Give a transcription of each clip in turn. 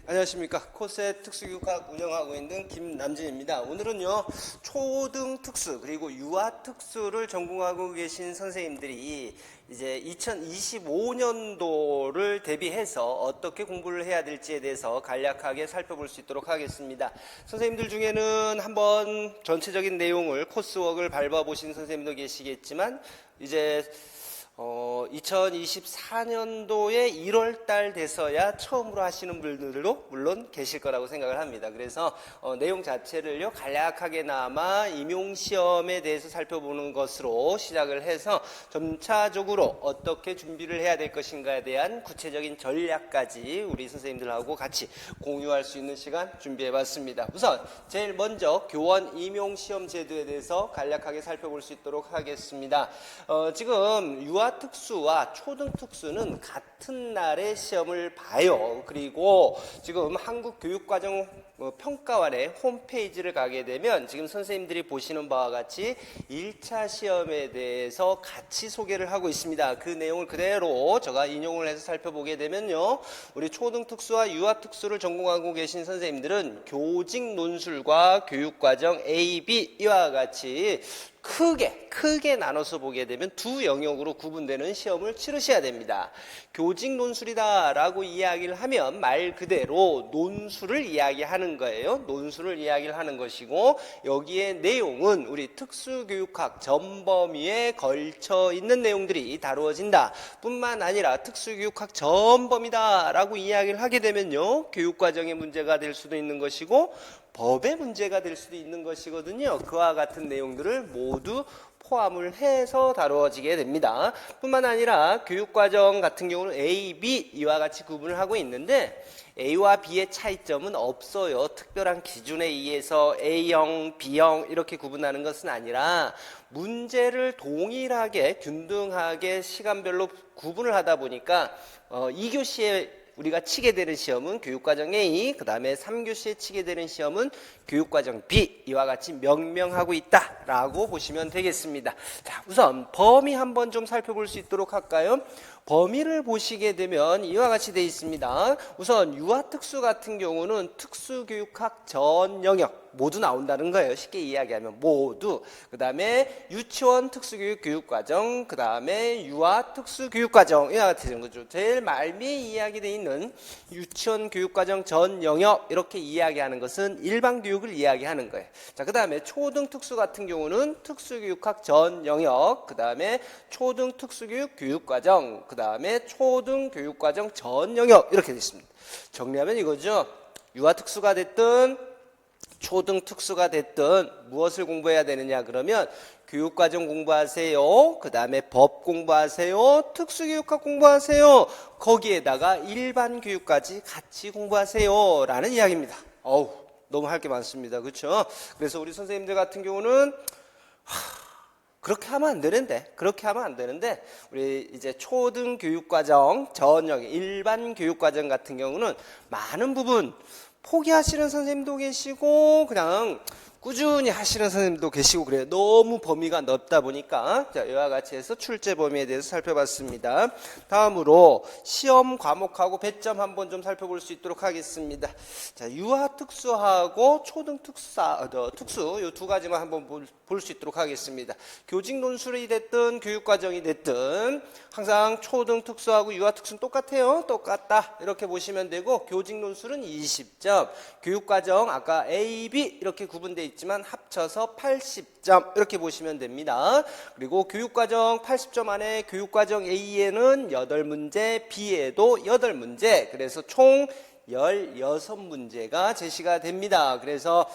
안녕하십니까. 코셋 특수교육학 운영하고 있는 김남진입니다. 오늘은요, 초등 특수 그리고 유아 특수를 전공하고 계신 선생님들이 이제 2025년도를 대비해서 어떻게 공부를 해야 될지에 대해서 간략하게 살펴볼 수 있도록 하겠습니다. 선생님들 중에는 한번 전체적인 내용을 코스웍을 밟아보신 선생님도 계시겠지만 이제 2024년도에 1월달 돼서야 처음으로 하시는 분들도 물론 계실 거라고 생각을 합니다. 그래서 내용 자체를요 간략하게나마 임용시험에 대해서 살펴보는 것으로 시작을 해서 점차적으로 어떻게 준비를 해야 될 것인가에 대한 구체적인 전략까지 우리 선생님들하고 같이 공유할 수 있는 시간 준비해 봤습니다. 우선 제일 먼저 교원 임용시험 제도에 대해서 간략하게 살펴볼 수 있도록 하겠습니다. 지금 유아 특수와 초등 특수는 같은 날에 시험을 봐요. 그리고 지금 한국교육과정 평가원의 홈페이지를 가게 되면 지금 선생님들이 보시는 바와 같이 1차 시험에 대해서 같이 소개를 하고 있습니다. 그 내용을 그대로 제가 인용을 해서 살펴보게 되면요, 우리 초등 특수와 유아 특수를 전공하고 계신 선생님들은 교직 논술과 교육과정 A, B 이와 같이 크게 나눠서 보게 되면 두 영역으로 구분되는 시험을 치르셔야 됩니다. 교직 논술이다 라고 이야기를 하면 말 그대로 논술을 이야기하는 거예요. 논술을 이야기를 하는 것이고, 여기에 내용은 우리 특수교육학 전범위에 걸쳐 있는 내용들이 다루어진다 뿐만 아니라 특수교육학 전범위다 라고 이야기를 하게 되면요, 교육과정의 문제가 될 수도 있는 것이고 법의 문제가 될 수도 있는 것이거든요. 그와 같은 내용들을 모두 포함을 해서 다루어지게 됩니다. 뿐만 아니라 교육과정 같은 경우는 A, B 이와 같이 구분을 하고 있는데 A와 B의 차이점은 없어요. 특별한 기준에 의해서 A형, B형 이렇게 구분하는 것은 아니라 문제를 동일하게 균등하게 시간별로 구분을 하다 보니까 2교시에 우리가 치게 되는 시험은 교육과정 A, 그 다음에 3교시에 치게 되는 시험은 교육과정 B 이와 같이 명명하고 있다라고 보시면 되겠습니다. 자, 우선 범위 한번 좀 살펴볼 수 있도록 할까요? 범위를 보시게 되면 이와 같이 되어 있습니다. 우선 유아특수 같은 경우는 특수교육학 전 영역 모두 나온다는 거예요. 쉽게 이야기하면 모두. 그 다음에 유치원 특수교육 교육과정, 그 다음에 유아 특수교육과정 이와 같은 거죠. 제일 말미에 이야기되어 있는 유치원 교육과정 전 영역 이렇게 이야기하는 것은 일반 교육을 이야기하는 거예요. 자, 그 다음에 초등 특수 같은 경우는 특수교육학 전 영역, 그 다음에 초등 특수교육 교육과정, 그 다음에 초등 교육과정 전 영역 이렇게 되어 있습니다. 정리하면 이거죠. 유아 특수가 됐든 초등 특수가 됐든 무엇을 공부해야 되느냐 그러면 교육과정 공부하세요. 그 다음에 법 공부하세요. 특수교육학 공부하세요. 거기에다가 일반 교육까지 같이 공부하세요 라는 이야기입니다. 너무 할 게 많습니다. 그렇죠? 그래서 우리 선생님들 같은 경우는 그렇게 하면 안 되는데 우리 이제 초등 교육과정 전역 일반 교육과정 같은 경우는 많은 부분 포기하시는 선생님도 계시고 그냥 꾸준히 하시는 선생님도 계시고 그래요. 너무 범위가 넓다 보니까 자, 이와 같이 해서 출제 범위에 대해서 살펴봤습니다. 다음으로 시험 과목하고 배점 한번 좀 살펴볼 수 있도록 하겠습니다. 자, 유아 특수하고 초등 특수 이 두 가지만 한번 볼 수 있도록 하겠습니다. 교직 논술이 됐든 교육과정이 됐든 항상 초등 특수하고 유아 특수는 똑같아요. 똑같다 이렇게 보시면 되고, 교직 논술은 20점, 교육과정 아까 A, B 이렇게 구분되어 있지만 합쳐서 80점 이렇게 보시면 됩니다. 그리고 교육과정 80점 안에 교육과정 A에는 8문제, B에도 8문제, 그래서 총 16문제가 제시가 됩니다. 그래서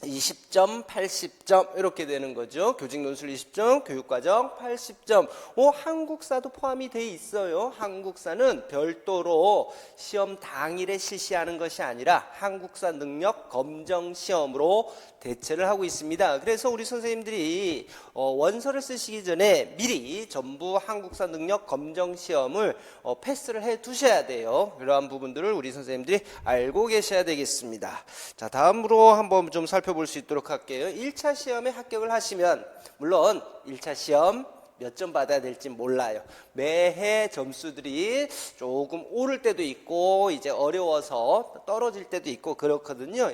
20점, 80점 이렇게 되는 거죠. 교직 논술 20점, 교육과정 80점. 한국사도 포함이 돼 있어요. 한국사는 별도로 시험 당일에 실시하는 것이 아니라 한국사 능력 검정 시험으로 대체를 하고 있습니다. 그래서 우리 선생님들이 원서를 쓰시기 전에 미리 전부 한국사 능력 검정 시험을 패스를 해 두셔야 돼요. 그러한 부분들을 우리 선생님들이 알고 계셔야 되겠습니다. 자, 다음으로 한번 좀 살펴볼 수 있도록 할게요. 1차 시험에 합격을 하시면 물론 1차 시험 몇 점 받아야 될지 몰라요. 매해 점수들이 조금 오를 때도 있고 이제 어려워서 떨어질 때도 있고 그렇거든요.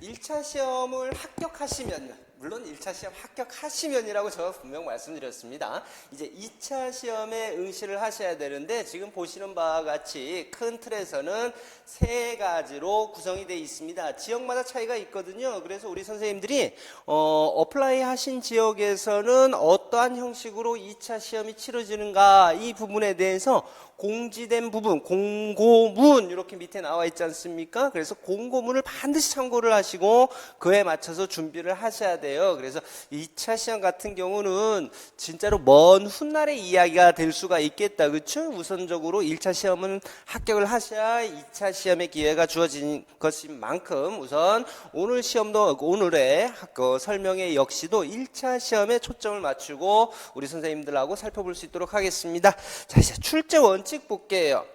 1차 시험을 합격하시면요. 물론 1차 시험 합격하시면이라고 제가 분명 말씀드렸습니다. 이제 2차 시험에 응시를 하셔야 되는데 지금 보시는 바와 같이 큰 틀에서는 세 가지로 구성이 되어 있습니다. 지역마다 차이가 있거든요. 그래서 우리 선생님들이 어플라이 하신 지역에서는 어떠한 형식으로 2차 시험이 치러지는가 이 부분에 대해서 공지된 부분, 공고문 이렇게 밑에 나와 있지 않습니까? 그래서 공고문을 반드시 참고를 하시고 그에 맞춰서 준비를 하셔야 돼요. 그래서 2차 시험 같은 경우는 진짜로 먼 훗날의 이야기가 될 수가 있겠다. 그렇죠? 우선적으로 1차 시험은 합격을 하셔야 2차 시험의 기회가 주어진 것인 만큼 우선 오늘 시험도 오늘의 설명회 역시도 1차 시험에 초점을 맞추고 우리 선생님들하고 살펴볼 수 있도록 하겠습니다. 자, 이제 출제 원칙 볼게요.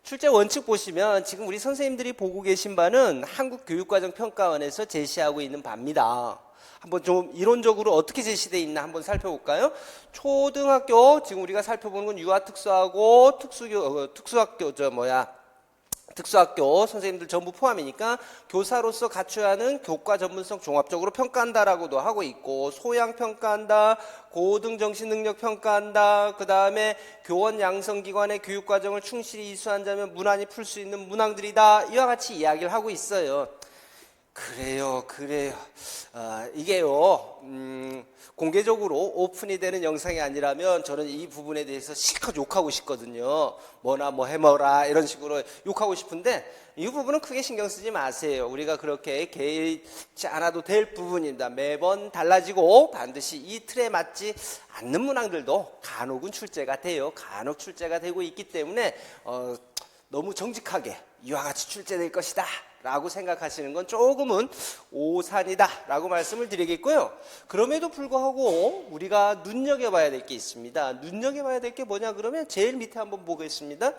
출제 원칙 보시면 지금 우리 선생님들이 보고 계신 바는 한국교육과정평가원에서 제시하고 있는 바입니다. 한번 좀 이론적으로 어떻게 제시되어 있나 한번 살펴볼까요? 초등학교 지금 우리가 살펴보는 건 유아특수하고 특수학교 선생님들 전부 포함이니까 교사로서 갖춰야 하는 교과 전문성 종합적으로 평가한다라고도 하고 있고 소양 평가한다, 고등 정신 능력 평가한다, 그 다음에 교원 양성기관의 교육과정을 충실히 이수한다면 문안이 풀 수 있는 문항들이다 이와 같이 이야기를 하고 있어요. 그래요. 이게요, 공개적으로 오픈이 되는 영상이 아니라면 저는 이 부분에 대해서 실컷 욕하고 싶거든요. 뭐나 뭐 해먹어라 이런 식으로 욕하고 싶은데 이 부분은 크게 신경 쓰지 마세요. 우리가 그렇게 개의치 않아도 될 부분입니다. 매번 달라지고 반드시 이 틀에 맞지 않는 문항들도 간혹은 출제가 돼요. 간혹 출제가 되고 있기 때문에 너무 정직하게 이와 같이 출제될 것이다 라고 생각하시는 건 조금은 오산이다 라고 말씀을 드리겠고요. 그럼에도 불구하고 우리가 눈여겨봐야 될 게 있습니다. 눈여겨봐야 될 게 뭐냐 그러면 제일 밑에 한번 보겠습니다.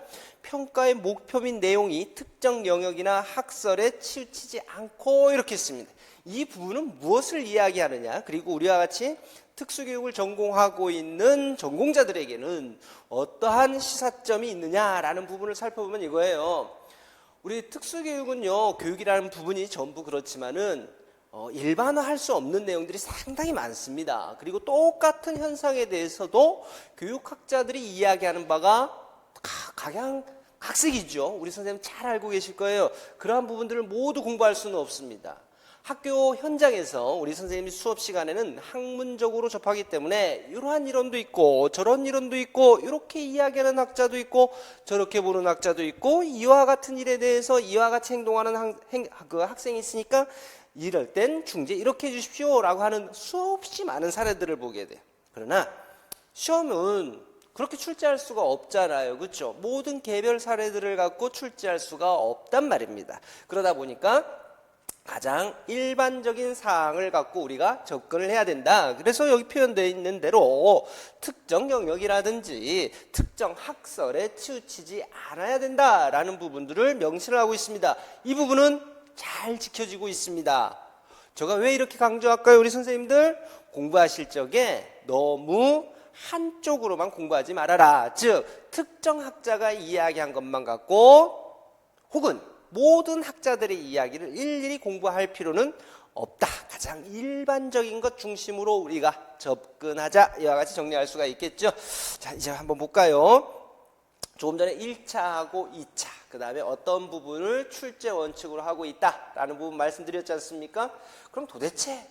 평가의 목표 및 내용이 특정 영역이나 학설에 치우치지 않고 이렇게 있습니다. 이 부분은 무엇을 이야기하느냐, 그리고 우리와 같이 특수교육을 전공하고 있는 전공자들에게는 어떠한 시사점이 있느냐라는 부분을 살펴보면 이거예요. 우리 특수교육은요, 교육이라는 부분이 전부 그렇지만은 일반화할 수 없는 내용들이 상당히 많습니다. 그리고 똑같은 현상에 대해서도 교육학자들이 이야기하는 바가 각양각색이죠. 우리 선생님 잘 알고 계실 거예요. 그러한 부분들을 모두 공부할 수는 없습니다. 학교 현장에서 우리 선생님이 수업 시간에는 학문적으로 접하기 때문에 이러한 이론도 있고 저런 이론도 있고 이렇게 이야기하는 학자도 있고 저렇게 보는 학자도 있고 이와 같은 일에 대해서 이와 같이 행동하는 학생이 있으니까 이럴 땐 중재 이렇게 해주십시오 라고 하는 수없이 많은 사례들을 보게 돼요. 그러나 시험은 그렇게 출제할 수가 없잖아요. 그렇죠? 모든 개별 사례들을 갖고 출제할 수가 없단 말입니다. 그러다 보니까 가장 일반적인 사항을 갖고 우리가 접근을 해야 된다. 그래서 여기 표현되어 있는 대로 특정 영역이라든지 특정 학설에 치우치지 않아야 된다라는 부분들을 명시를 하고 있습니다. 이 부분은 잘 지켜지고 있습니다. 제가 왜 이렇게 강조할까요? 우리 선생님들 공부하실 적에 너무 한쪽으로만 공부하지 말아라. 즉 특정 학자가 이야기한 것만 갖고 혹은 모든 학자들의 이야기를 일일이 공부할 필요는 없다. 가장 일반적인 것 중심으로 우리가 접근하자. 이와 같이 정리할 수가 있겠죠. 자, 이제 한번 볼까요? 조금 전에 1차하고 2차, 그 다음에 어떤 부분을 출제 원칙으로 하고 있다라는 부분 말씀드렸지 않습니까? 그럼 도대체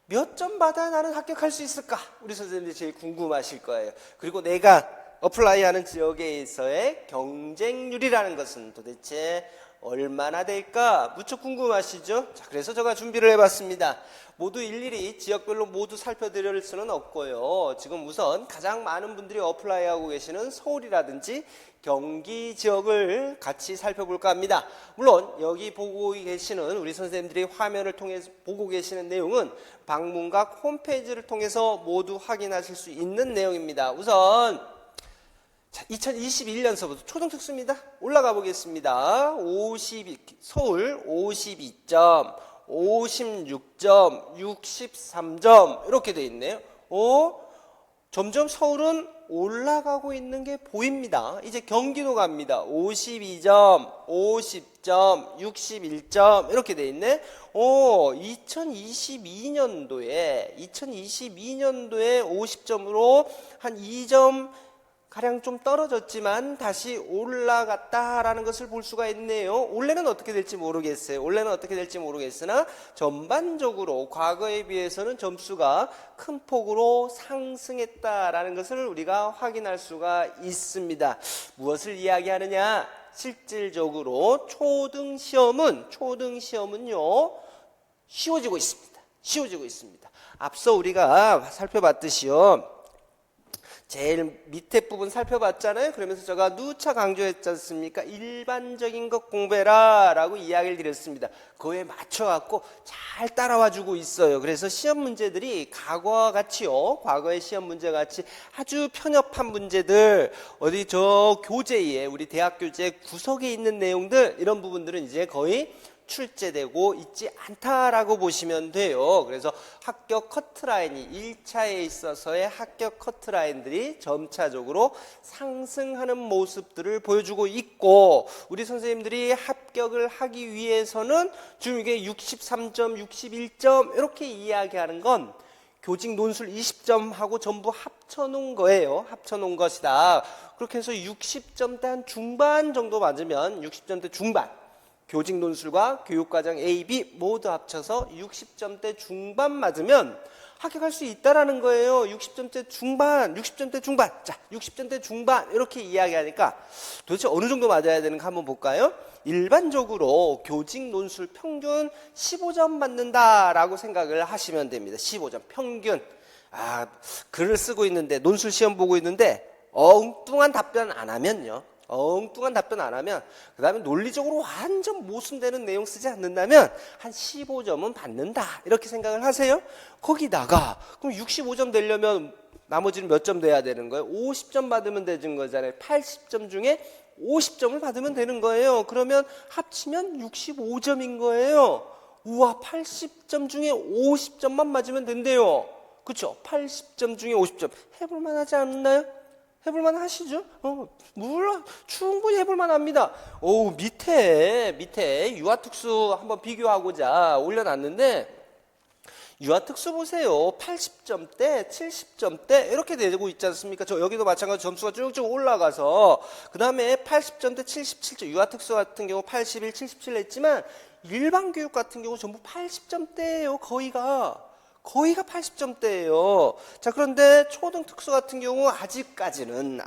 몇 점 받아야 나는 합격할 수 있을까? 우리 선생님들이 제일 궁금하실 거예요. 그리고 내가 어플라이하는 지역에서의 경쟁률이라는 것은 도대체 얼마나 될까? 무척 궁금하시죠? 자, 그래서 제가 준비를 해봤습니다. 모두 일일이 지역별로 모두 살펴드릴 수는 없고요. 지금 우선 가장 많은 분들이 어플라이하고 계시는 서울이라든지 경기 지역을 같이 살펴볼까 합니다. 물론 여기 보고 계시는 우리 선생님들이 화면을 통해서 보고 계시는 내용은 방문각 홈페이지를 통해서 모두 확인하실 수 있는 내용입니다. 우선 2021년서부터 초등특수입니다. 올라가 보겠습니다. 서울 52점, 56점, 63점 이렇게 돼 있네요. 점점 서울은 올라가고 있는 게 보입니다. 이제 경기도 갑니다. 52점, 50점, 61점 이렇게 돼 있네. 2022년도에 50점으로 한 2점 가량 좀 떨어졌지만 다시 올라갔다라는 것을 볼 수가 있네요. 올해는 어떻게 될지 모르겠으나 전반적으로 과거에 비해서는 점수가 큰 폭으로 상승했다라는 것을 우리가 확인할 수가 있습니다. 무엇을 이야기하느냐? 실질적으로 초등시험은요 쉬워지고 있습니다. 앞서 우리가 살펴봤듯이요. 제일 밑에 부분 살펴봤잖아요. 그러면서 제가 누차 강조했지 않습니까? 일반적인 것 공부해라 라고 이야기를 드렸습니다. 그거에 맞춰갖고 잘 따라와주고 있어요. 그래서 시험 문제들이 과거와 같이요. 과거의 시험 문제 같이 아주 편협한 문제들, 어디 저 교재에, 우리 대학 교재 구석에 있는 내용들, 이런 부분들은 이제 거의 출제되고 있지 않다라고 보시면 돼요. 그래서 합격 커트라인이 1차에 있어서의 합격 커트라인들이 점차적으로 상승하는 모습들을 보여주고 있고, 우리 선생님들이 합격을 하기 위해서는 지금 이게 63점, 61점 이렇게 이야기하는 건 교직 논술 20점하고 전부 합쳐놓은 거예요. 합쳐놓은 것이다. 그렇게 해서 60점대 한 중반 정도 맞으면 60점대 중반, 교직 논술과 교육과정 A, B 모두 합쳐서 60점대 중반 맞으면 합격할 수 있다라는 거예요. 60점대 중반. 자, 60점대 중반 이렇게 이야기하니까 도대체 어느 정도 맞아야 되는가 한번 볼까요? 일반적으로 교직 논술 평균 15점 맞는다라고 생각을 하시면 됩니다. 15점 평균. 글을 쓰고 있는데, 논술 시험 보고 있는데 엉뚱한 답변 안 하면, 그 다음에 논리적으로 완전 모순되는 내용 쓰지 않는다면 한 15점은 받는다 이렇게 생각을 하세요. 거기다가 그럼 65점 되려면 나머지는 몇 점 돼야 되는 거예요? 50점 받으면 되는 거잖아요. 80점 중에 50점을 받으면 되는 거예요. 그러면 합치면 65점인 거예요. 우와, 80점 중에 50점만 맞으면 된대요. 그렇죠? 80점 중에 50점 해볼만 하지 않나요? 해볼만 하시죠? 물론 충분히 해볼만 합니다. 밑에 유아특수 한번 비교하고자 올려놨는데, 유아특수 보세요. 80점대, 70점대 이렇게 되고 있지 않습니까? 저 여기도 마찬가지로 점수가 쭉쭉 올라가서, 그 다음에 80점대 77점, 유아특수 같은 경우 81, 77 했지만 일반 교육 같은 경우 전부 80점대예요. 거의가 80점대예요. 자, 그런데 초등 특수 같은 경우 아직까지는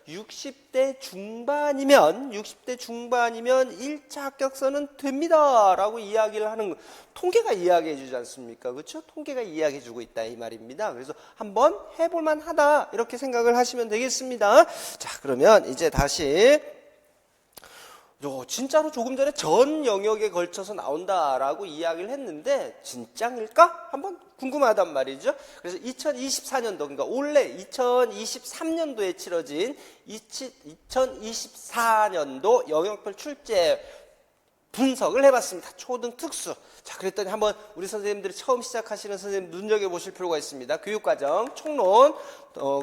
60대 중반이면 1차 합격선은 됩니다라고 이야기를 하는, 통계가 이야기해 주지 않습니까? 그렇죠? 통계가 이야기해 주고 있다 이 말입니다. 그래서 한번 해볼 만하다 이렇게 생각을 하시면 되겠습니다. 자, 그러면 이제 다시 진짜로 조금 전에 전 영역에 걸쳐서 나온다라고 이야기를 했는데 진짜일까? 한번 궁금하단 말이죠. 그래서 2024년도, 그러니까 올해 2023년도에 치러진 2024년도 영역별 출제 분석을 해봤습니다. 초등 특수. 자, 그랬더니 한번 우리 선생님들이 처음 시작하시는 선생님 눈여겨보실 필요가 있습니다. 교육과정 총론,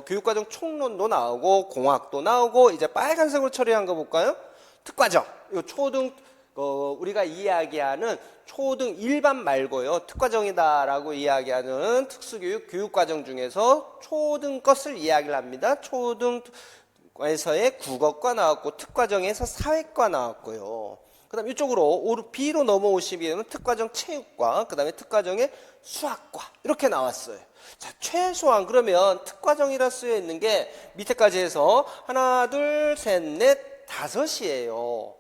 교육과정 총론도 나오고 공학도 나오고, 이제 빨간색으로 처리한 거 볼까요? 특과정. 요 초등 우리가 이야기하는 초등 일반 말고요, 특과정이다라고 이야기하는 특수교육 교육과정 중에서 초등 것을 이야기를 합니다. 초등에서의 국어과 나왔고, 특과정에서 사회과 나왔고요. 그 다음 이쪽으로 B로 넘어오시게 되면 특과정 체육과, 그 다음에 특과정의 수학과 이렇게 나왔어요. 자, 최소한 그러면 특과정이라 쓰여 있는 게 밑에까지 해서 하나, 둘, 셋, 넷, 5이에요.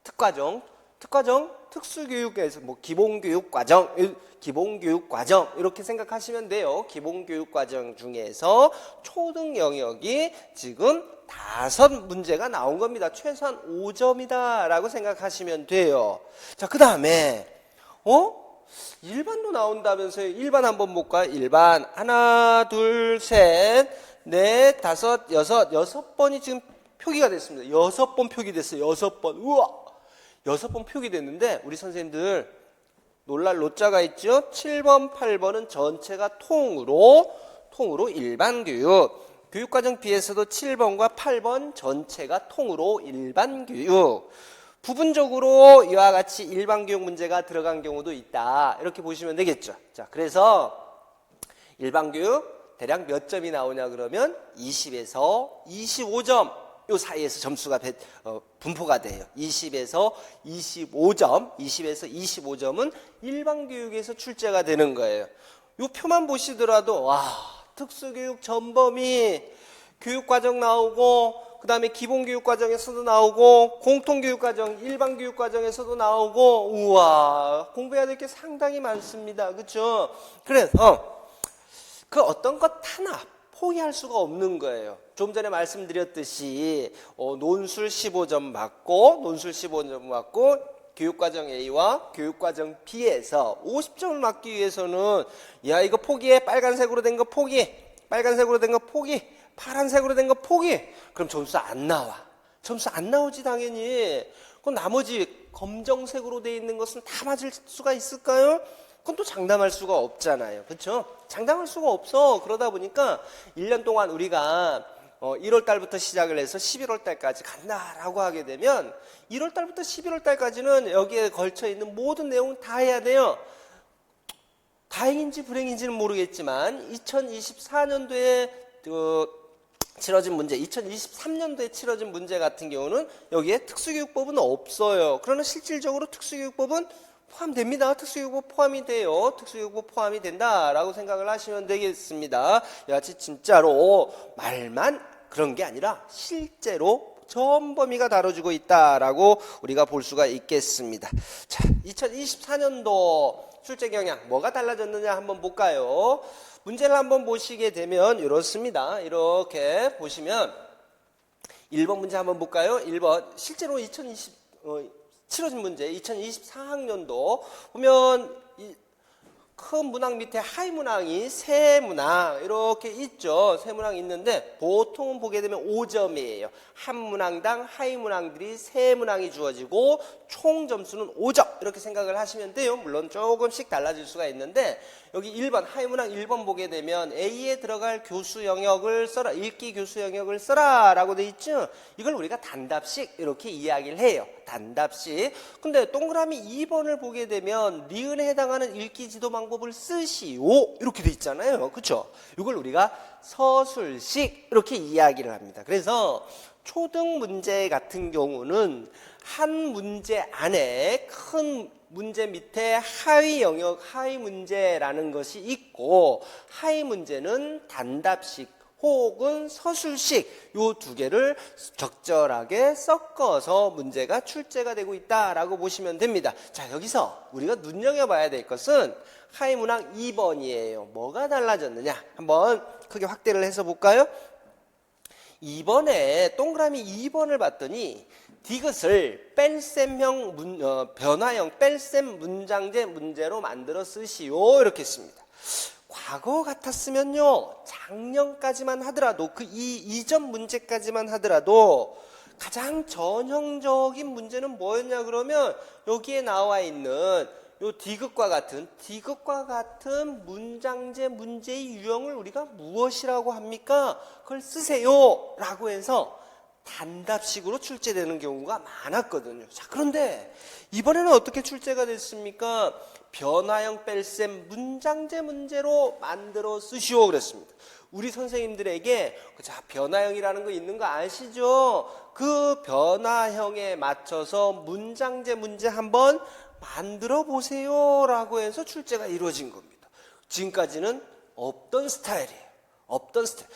특과정, 특수교육에서 기본교육과정 이렇게 생각하시면 돼요. 기본교육과정 중에서 초등 영역이 지금 5문제가 나온 겁니다. 최소한 5점이다 라고 생각하시면 돼요. 자, 그 다음에 일반도 나온다면서요. 일반 한번 볼까요? 일반 하나, 둘, 셋, 넷, 다섯, 여섯 번이 지금 표기가 됐습니다. 6번 표기됐어요. 6번. 우와! 6번 표기됐는데, 우리 선생님들 놀랄 노자가 있죠? 7번, 8번은 전체가 통으로 통으로 일반교육. 교육과정 B에서도 7번과 8번 전체가 통으로 일반교육. 부분적으로 이와 같이 일반교육 문제가 들어간 경우도 있다. 이렇게 보시면 되겠죠. 자, 그래서 일반교육 대략 몇 점이 나오냐 그러면 20에서 25점 요 사이에서 점수가 분포가 돼요. 20에서 25점, 20에서 25점은 일반교육에서 출제가 되는 거예요. 요 표만 보시더라도 와, 특수교육 전범위 교육과정 나오고 그 다음에 기본교육과정에서도 나오고 공통교육과정, 일반교육과정에서도 나오고 우와, 공부해야 될 게 상당히 많습니다. 그렇죠? 그래서 그 어떤 것 하나 포기할 수가 없는 거예요. 좀 전에 말씀드렸듯이 논술 15점 맞고 논술 15점 맞고 교육과정 A와 교육과정 B에서 50점을 맞기 위해서는 야 이거 포기해, 빨간색으로 된 거 포기, 빨간색으로 된 거 포기, 파란색으로 된 거 포기. 그럼 점수 안 나와. 점수 안 나오지 당연히. 그럼 나머지 검정색으로 돼 있는 것은 다 맞을 수가 있을까요? 그건 또 장담할 수가 없잖아요. 그렇죠? 장담할 수가 없어. 그러다 보니까 1년 동안 우리가 1월 달부터 시작을 해서 11월 달까지 간다라고 하게 되면 1월 달부터 11월 달까지는 여기에 걸쳐 있는 모든 내용 다 해야 돼요. 다행인지 불행인지는 모르겠지만 2024년도에 치러진 문제, 2023년도에 치러진 문제 같은 경우는 여기에 특수교육법은 없어요. 그러나 실질적으로 특수교육법은 포함됩니다. 특수교육법 포함이 돼요. 특수교육법 포함이 된다라고 생각을 하시면 되겠습니다. 여하튼 진짜로 말만 그런 게 아니라 실제로 전범위가 다뤄지고 있다라고 우리가 볼 수가 있겠습니다. 자, 2024년도 출제 경향 뭐가 달라졌느냐 한번 볼까요? 문제를 한번 보시게 되면 이렇습니다. 이렇게 보시면 1번 문제 한번 볼까요? 1번 실제로 치러진 문제 2024학년도 보면 큰 문항 밑에 하위 문항이 세 문항 이렇게 있죠. 세 문항 있는데 보통은 보게 되면 5점이에요. 한 문항당 하위 문항들이 세 문항이 주어지고 총 점수는 5점 이렇게 생각을 하시면 돼요. 물론 조금씩 달라질 수가 있는데 여기 1번 하위 문항 1번 보게 되면 A에 들어갈 교수 영역을 써라, 읽기 교수 영역을 써라 라고 돼 있죠. 이걸 우리가 단답식 이렇게 이야기를 해요. 단답식. 근데 동그라미 2번을 보게 되면 리은에 해당하는 읽기 지도 방법을 쓰시오 이렇게 돼 있잖아요. 그렇죠? 이걸 우리가 서술식 이렇게 이야기를 합니다. 그래서 초등 문제 같은 경우는 한 문제 안에 큰 문제 밑에 하위 영역, 하위 문제라는 것이 있고 하위 문제는 단답식 혹은 서술식 요 두 개를 적절하게 섞어서 문제가 출제가 되고 있다라고 보시면 됩니다. 자, 여기서 우리가 눈여겨봐야 될 것은 하위 문항 2번이에요. 뭐가 달라졌느냐? 한번 크게 확대를 해서 볼까요? 2번에 동그라미 2번을 봤더니 디귿을 뺄셈형 변화형 뺄셈 문장제 문제로 만들어 쓰시오 이렇게 했습니다. 과거 같았으면요 작년까지만 하더라도 그 이전 문제까지만 하더라도 가장 전형적인 문제는 뭐였냐 그러면 여기에 나와 있는 요 디귿과 같은 문장제 문제의 유형을 우리가 무엇이라고 합니까? 그걸 쓰세요 라고 해서 단답식으로 출제되는 경우가 많았거든요. 자, 그런데 이번에는 어떻게 출제가 됐습니까? 변화형 뺄셈 문장제 문제로 만들어 쓰시오 그랬습니다. 우리 선생님들에게 자, 변화형이라는 거 있는 거 아시죠? 그 변화형에 맞춰서 문장제 문제 한번 만들어 보세요 라고 해서 출제가 이루어진 겁니다. 지금까지는 없던 스타일이에요. 없던 스타일.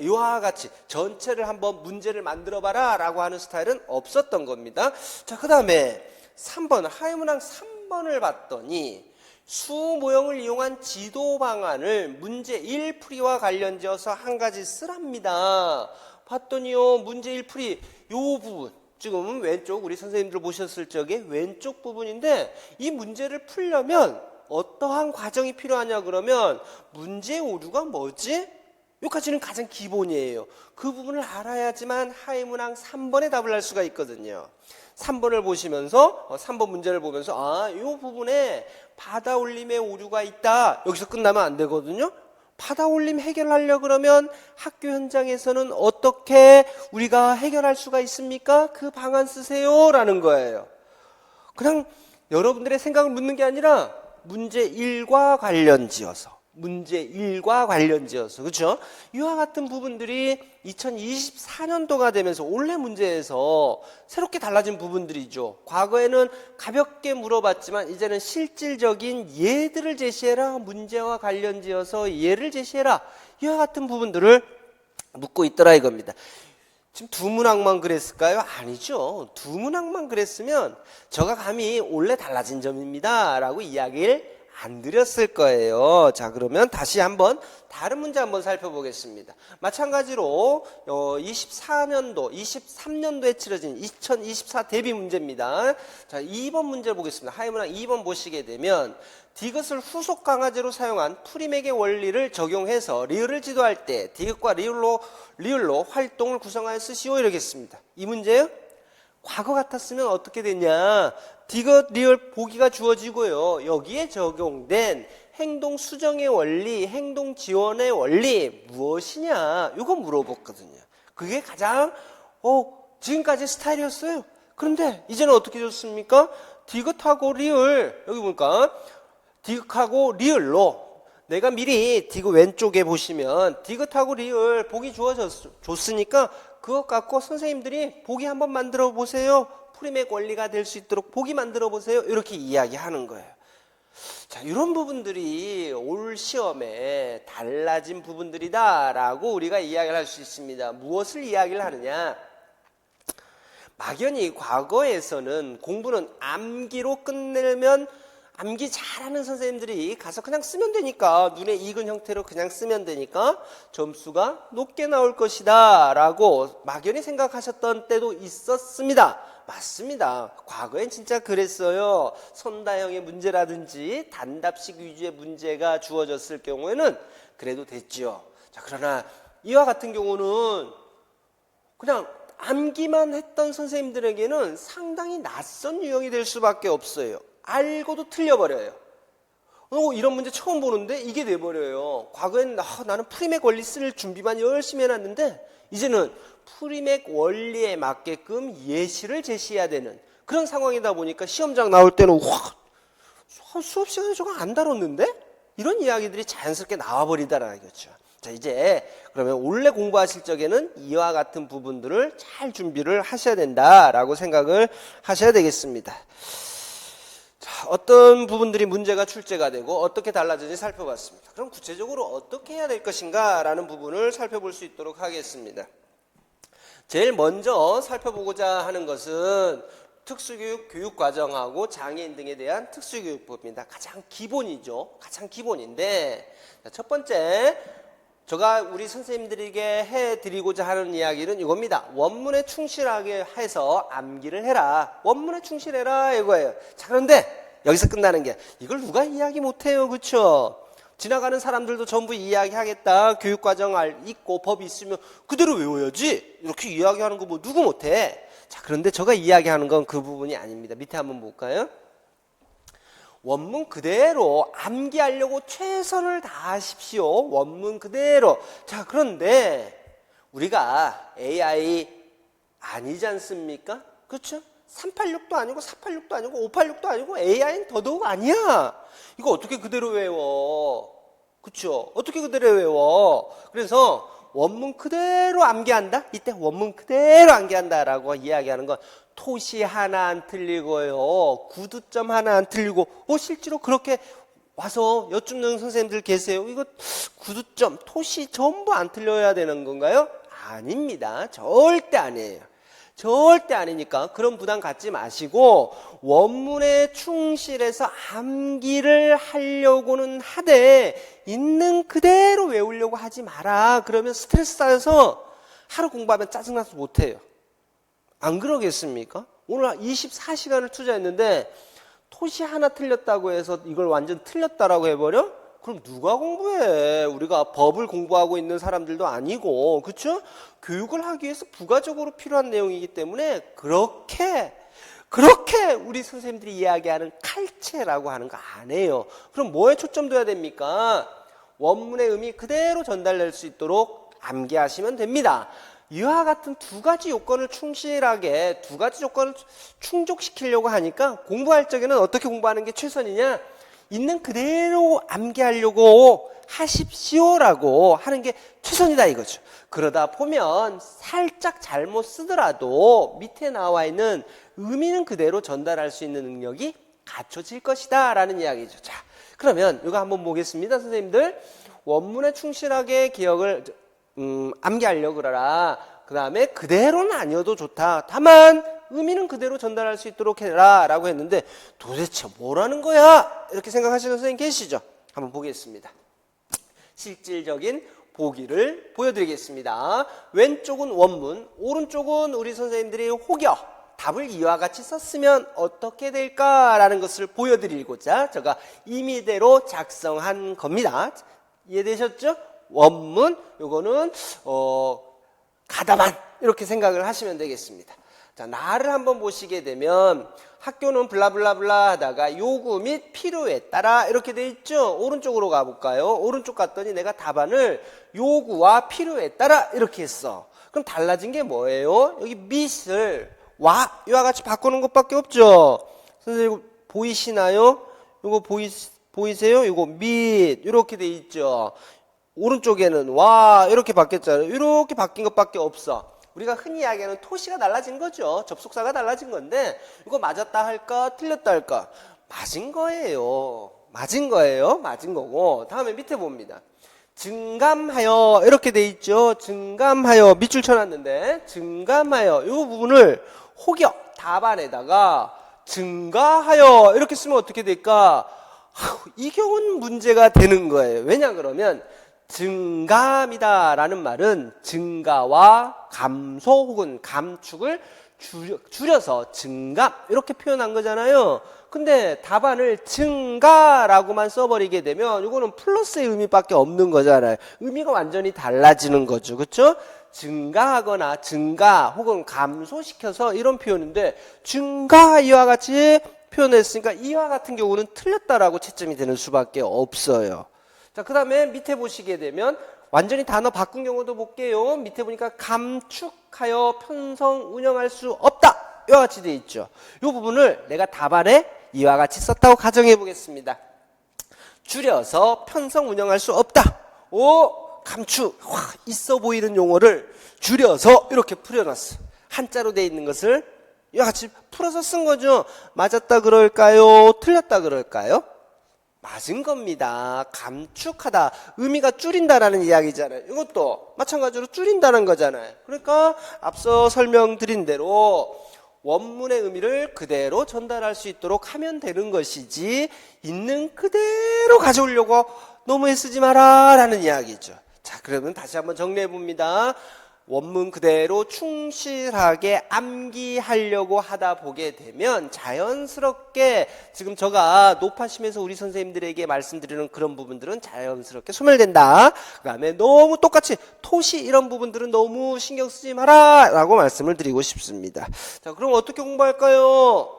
이와 같이 전체를 한번 문제를 만들어 봐라 라고 하는 스타일은 없었던 겁니다. 자, 그 다음에 3번 하위 문항 3번을 봤더니 수 모형을 이용한 지도 방안을 문제 1풀이와 관련지어서 한 가지 쓰랍니다. 봤더니요 문제 1풀이 요 부분 지금 왼쪽 우리 선생님들 보셨을 적에 왼쪽 부분인데 이 문제를 풀려면 어떠한 과정이 필요하냐 그러면 문제 오류가 뭐지? 여기까지는 가장 기본이에요. 그 부분을 알아야지만 하위 문항 3번에 답을 할 수가 있거든요. 3번을 보시면서 3번 문제를 보면서 이 부분에 바다 올림의 오류가 있다. 여기서 끝나면 안 되거든요. 받아올림 해결하려고 그러면 학교 현장에서는 어떻게 우리가 해결할 수가 있습니까? 그 방안 쓰세요 라는 거예요. 그냥 여러분들의 생각을 묻는 게 아니라 문제 1과 관련지어서 그렇죠? 이와 같은 부분들이 2024년도가 되면서 올해 문제에서 새롭게 달라진 부분들이죠. 과거에는 가볍게 물어봤지만 이제는 실질적인 예들을 제시해라, 문제와 관련지어서 예를 제시해라, 이와 같은 부분들을 묻고 있더라 이겁니다. 지금 두문학만 그랬을까요? 아니죠. 두문학만 그랬으면 저가 감히 올해 달라진 점입니다 라고 이야기를 안 드렸을 거예요. 자, 그러면 다시 한번 다른 문제 한번 살펴보겠습니다. 마찬가지로 23년도에 치러진 2024 대비 문제입니다. 자, 2번 문제 보겠습니다. 하이문항 2번 보시게 되면 디귿을 후속 강화제로 사용한 프리맥의 원리를 적용해서 리을을 지도할 때 디귿과 리을로 활동을 구성하여 쓰시오 이러겠습니다. 이 문제요? 과거 같았으면 어떻게 되냐? 디귿, 리을 보기가 주어지고요. 여기에 적용된 행동 수정의 원리, 행동 지원의 원리 무엇이냐? 이거 물어봤거든요. 그게 가장 지금까지 스타일이었어요. 그런데 이제는 어떻게 좋습니까? 디귿하고 리을, 여기 보니까 디귿하고 리을로 내가 미리 디귿 왼쪽에 보시면 디귿하고 리을 보기 주어졌으니까 그것 갖고 선생님들이 보기 한번 만들어 보세요. 프리맥 원리가 될 수 있도록 보기 만들어 보세요. 이렇게 이야기하는 거예요. 자, 이런 부분들이 올 시험에 달라진 부분들이다라고 우리가 이야기를 할 수 있습니다. 무엇을 이야기를 하느냐? 막연히 과거에서는 공부는 암기로 끝내면 암기 잘하는 선생님들이 가서 그냥 쓰면 되니까, 눈에 익은 형태로 그냥 쓰면 되니까 점수가 높게 나올 것이다 라고 막연히 생각하셨던 때도 있었습니다. 맞습니다. 과거엔 진짜 그랬어요. 선다형의 문제라든지 단답식 위주의 문제가 주어졌을 경우에는 그래도 됐죠. 자, 그러나 이와 같은 경우는 그냥 암기만 했던 선생님들에게는 상당히 낯선 유형이 될 수밖에 없어요. 알고도 틀려버려요. 이런 문제 처음 보는데 이게 돼버려요. 과거엔 나는 프리맥 원리 쓸 준비만 열심히 해놨는데 이제는 프리맥 원리에 맞게끔 예시를 제시해야 되는 그런 상황이다 보니까 시험장 나올 때는 수업 시간에 저거 안 다뤘는데? 이런 이야기들이 자연스럽게 나와버리다라는 거죠. 자, 이제 그러면 원래 공부하실 적에는 이와 같은 부분들을 잘 준비를 하셔야 된다라고 생각을 하셔야 되겠습니다. 자, 어떤 부분들이 문제가 출제가 되고 어떻게 달라지는지 살펴봤습니다. 그럼 구체적으로 어떻게 해야 될 것인가 라는 부분을 살펴볼 수 있도록 하겠습니다. 제일 먼저 살펴보고자 하는 것은 특수교육 교육과정하고 장애인 등에 대한 특수교육법입니다. 가장 기본이죠. 가장 기본인데, 첫 번째 제가 우리 선생님들에게 해드리고자 하는 이야기는 이겁니다. 원문에 충실하게 해서 암기를 해라. 원문에 충실해라 이거예요. 자, 그런데 여기서 끝나는 게 이걸 누가 이야기 못해요. 그렇죠? 지나가는 사람들도 전부 이야기하겠다. 교육과정 있고 법이 있으면 그대로 외워야지. 이렇게 이야기하는 거 뭐 누구 못해. 자, 그런데 제가 이야기하는 건 그 부분이 아닙니다. 밑에 한번 볼까요? 원문 그대로 암기하려고 최선을 다하십시오. 원문 그대로. 자, 그런데 우리가 AI 아니지 않습니까? 그렇죠? 386도 아니고 486도 아니고 586도 아니고 AI는 더더욱 아니야. 이거 어떻게 그대로 외워? 그렇죠? 어떻게 그대로 외워? 그래서 원문 그대로 암기한다? 이때 원문 그대로 암기한다라고 이야기하는 건 토시 하나 안 틀리고요. 구두점 하나 안 틀리고 실제로 그렇게 와서 여쭙는 선생님들 계세요. 이거 구두점, 토시 전부 안 틀려야 되는 건가요? 아닙니다. 절대 아니에요. 절대 아니니까 그런 부담 갖지 마시고 원문에 충실해서 암기를 하려고는 하되 있는 그대로 외우려고 하지 마라. 그러면 스트레스 쌓여서 하루 공부하면 짜증나서 못해요. 안 그러겠습니까? 오늘 24시간을 투자했는데 토시 하나 틀렸다고 해서 이걸 완전 틀렸다라고 해버려? 그럼 누가 공부해? 우리가 법을 공부하고 있는 사람들도 아니고, 그렇죠? 교육을 하기 위해서 부가적으로 필요한 내용이기 때문에 그렇게 우리 선생님들이 이야기하는 칼체라고 하는 거 안 해요. 그럼 뭐에 초점 둬야 됩니까? 원문의 의미 그대로 전달될 수 있도록 암기하시면 됩니다. 이와 같은 두 가지 요건을 충실하게 두 가지 요건을 충족시키려고 하니까 공부할 적에는 어떻게 공부하는 게 최선이냐? 있는 그대로 암기하려고 하십시오라고 하는 게 최선이다 이거죠. 그러다 보면 살짝 잘못 쓰더라도 밑에 나와 있는 의미는 그대로 전달할 수 있는 능력이 갖춰질 것이다 라는 이야기죠. 자, 그러면 이거 한번 보겠습니다. 선생님들, 원문에 충실하게 기억을 암기하려고 그러라. 그 다음에 그대로는 아니어도 좋다. 다만 의미는 그대로 전달할 수 있도록 해라 라고 했는데 도대체 뭐라는 거야? 이렇게 생각하시는 선생님 계시죠? 한번 보겠습니다. 실질적인 보기를 보여드리겠습니다. 왼쪽은 원문, 오른쪽은 우리 선생님들이 혹여 답을 이와 같이 썼으면 어떻게 될까라는 것을 보여드리고자 제가 임의대로 작성한 겁니다. 이해되셨죠? 원문, 요거는 가다만 이렇게 생각을 하시면 되겠습니다. 자, 나를 한번 보시게 되면 학교는 블라블라블라 하다가 요구 및 필요에 따라 이렇게 돼 있죠. 오른쪽으로 가볼까요? 오른쪽 갔더니 내가 답안을 요구와 필요에 따라 이렇게 했어. 그럼 달라진 게 뭐예요? 여기 밑을 와 이와 같이 바꾸는 것밖에 없죠. 선생님 보이시나요? 요거 보이세요? 요거 밑 이렇게 돼 있죠. 오른쪽에는 와 이렇게 바뀌었잖아요. 이렇게 바뀐 것밖에 없어. 우리가 흔히 이야기하는 토시가 달라진 거죠. 접속사가 달라진 건데 이거 맞았다 할까 틀렸다 할까? 맞은 거예요. 맞은 거예요. 맞은 거고 다음에 밑에 봅니다. 증감하여 이렇게 돼 있죠. 증감하여 밑줄 쳐놨는데 증감하여 이 부분을 혹여 답안에다가 증가하여 이렇게 쓰면 어떻게 될까? 이 경우는 문제가 되는 거예요. 왜냐 그러면 증감이다 라는 말은 증가와 감소 혹은 감축을 줄여서 증감 이렇게 표현한 거잖아요. 근데 답안을 증가라고만 써버리게 되면 이거는 플러스의 의미밖에 없는 거잖아요. 의미가 완전히 달라지는 거죠. 그렇죠? 증가하거나 증가 혹은 감소시켜서 이런 표현인데 증가 이와 같이 표현했으니까 이와 같은 경우는 틀렸다라고 채점이 되는 수밖에 없어요. 자, 그 다음에 밑에 보시게 되면 완전히 단어 바꾼 경우도 볼게요. 밑에 보니까 감축하여 편성 운영할 수 없다 이와 같이 되어 있죠. 이 부분을 내가 답안에 이와 같이 썼다고 가정해 보겠습니다. 줄여서 편성 운영할 수 없다. 오, 감축. 와, 있어 보이는 용어를 줄여서 이렇게 풀어놨어. 한자로 되어 있는 것을 이와 같이 풀어서 쓴 거죠. 맞았다 그럴까요? 틀렸다 그럴까요? 맞은 겁니다. 감축하다. 의미가 줄인다라는 이야기잖아요. 이것도 마찬가지로 줄인다는 거잖아요. 그러니까 앞서 설명드린 대로 원문의 의미를 그대로 전달할 수 있도록 하면 되는 것이지 있는 그대로 가져오려고 너무 애쓰지 마라 라는 이야기죠. 자, 그러면 다시 한번 정리해 봅니다. 원문 그대로 충실하게 암기하려고 하다 보게 되면 자연스럽게 지금 제가 높아심에서 우리 선생님들에게 말씀드리는 그런 부분들은 자연스럽게 소멸된다. 그 다음에 너무 똑같이 토시 이런 부분들은 너무 신경 쓰지 마라 라고 말씀을 드리고 싶습니다. 자, 그럼 어떻게 공부할까요?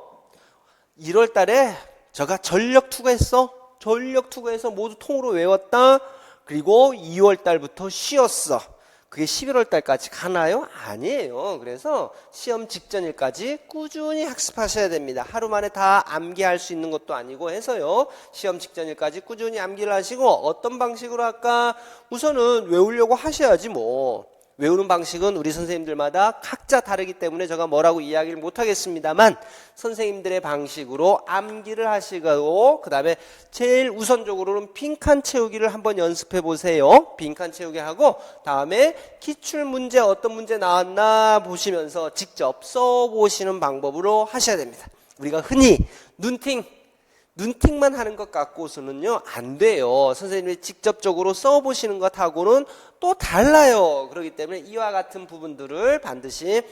1월 달에 제가 전력 투구했어. 전력 투구해서 모두 통으로 외웠다. 그리고 2월 달부터 쉬었어. 그게 11월 달까지 가나요? 아니에요. 그래서 시험 직전일까지 꾸준히 학습하셔야 됩니다. 하루 만에 다 암기할 수 있는 것도 아니고 해서요. 시험 직전일까지 꾸준히 암기를 하시고 어떤 방식으로 할까? 우선은 외우려고 하셔야지 뭐. 외우는 방식은 우리 선생님들마다 각자 다르기 때문에 제가 뭐라고 이야기를 못하겠습니다만 선생님들의 방식으로 암기를 하시고 그 다음에 제일 우선적으로는 빈칸 채우기를 한번 연습해 보세요. 빈칸 채우기 하고 다음에 기출문제 어떤 문제 나왔나 보시면서 직접 써보시는 방법으로 하셔야 됩니다. 우리가 흔히 눈팅만 하는 것 갖고서는요 안 돼요. 선생님이 직접적으로 써보시는 것하고는 또 달라요. 그렇기 때문에 이와 같은 부분들을 반드시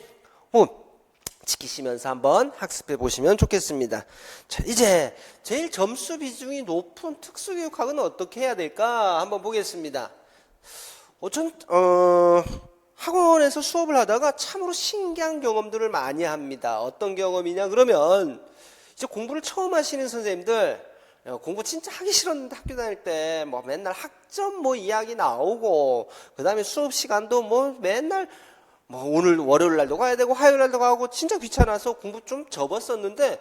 지키시면서 한번 학습해 보시면 좋겠습니다. 자, 이제 제일 점수 비중이 높은 특수교육학은 어떻게 해야 될까 한번 보겠습니다. 학원에서 수업을 하다가 참으로 신기한 경험들을 많이 합니다. 어떤 경험이냐 그러면 이제 공부를 처음 하시는 선생님들 공부 진짜 하기 싫었는데 학교 다닐 때 뭐 맨날 학점 뭐 이야기 나오고 그 다음에 수업 시간도 뭐 맨날 뭐 오늘 월요일 날도 가야 되고 화요일 날도 가고 진짜 귀찮아서 공부 좀 접었었는데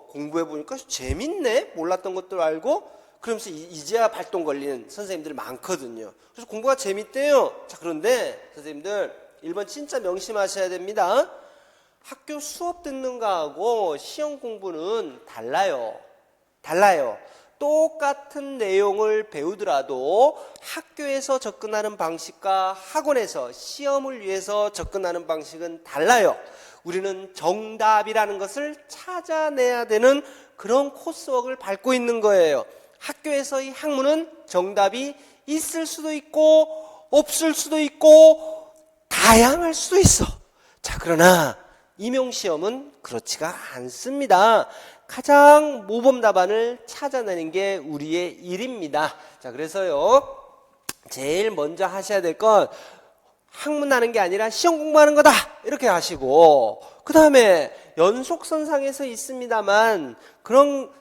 공부해 보니까 재밌네. 몰랐던 것들 알고 그러면서 이제야 발동 걸리는 선생님들이 많거든요. 그래서 공부가 재밌대요. 자, 그런데 선생님들 1번 진짜 명심하셔야 됩니다. 학교 수업 듣는 거하고 시험 공부는 달라요. 똑같은 내용을 배우더라도 학교에서 접근하는 방식과 학원에서 시험을 위해서 접근하는 방식은 달라요. 우리는 정답이라는 것을 찾아내야 되는 그런 코스웍을 밟고 있는 거예요. 학교에서의 학문은 정답이 있을 수도 있고 없을 수도 있고 다양할 수도 있어. 자, 그러나 임용시험은 그렇지가 않습니다. 가장 모범 답안을 찾아내는 게 우리의 일입니다. 자, 그래서요, 제일 먼저 하셔야 될 건 학문하는 게 아니라 시험 공부하는 거다 이렇게 하시고, 그 다음에 연속선상에서 있습니다만 그런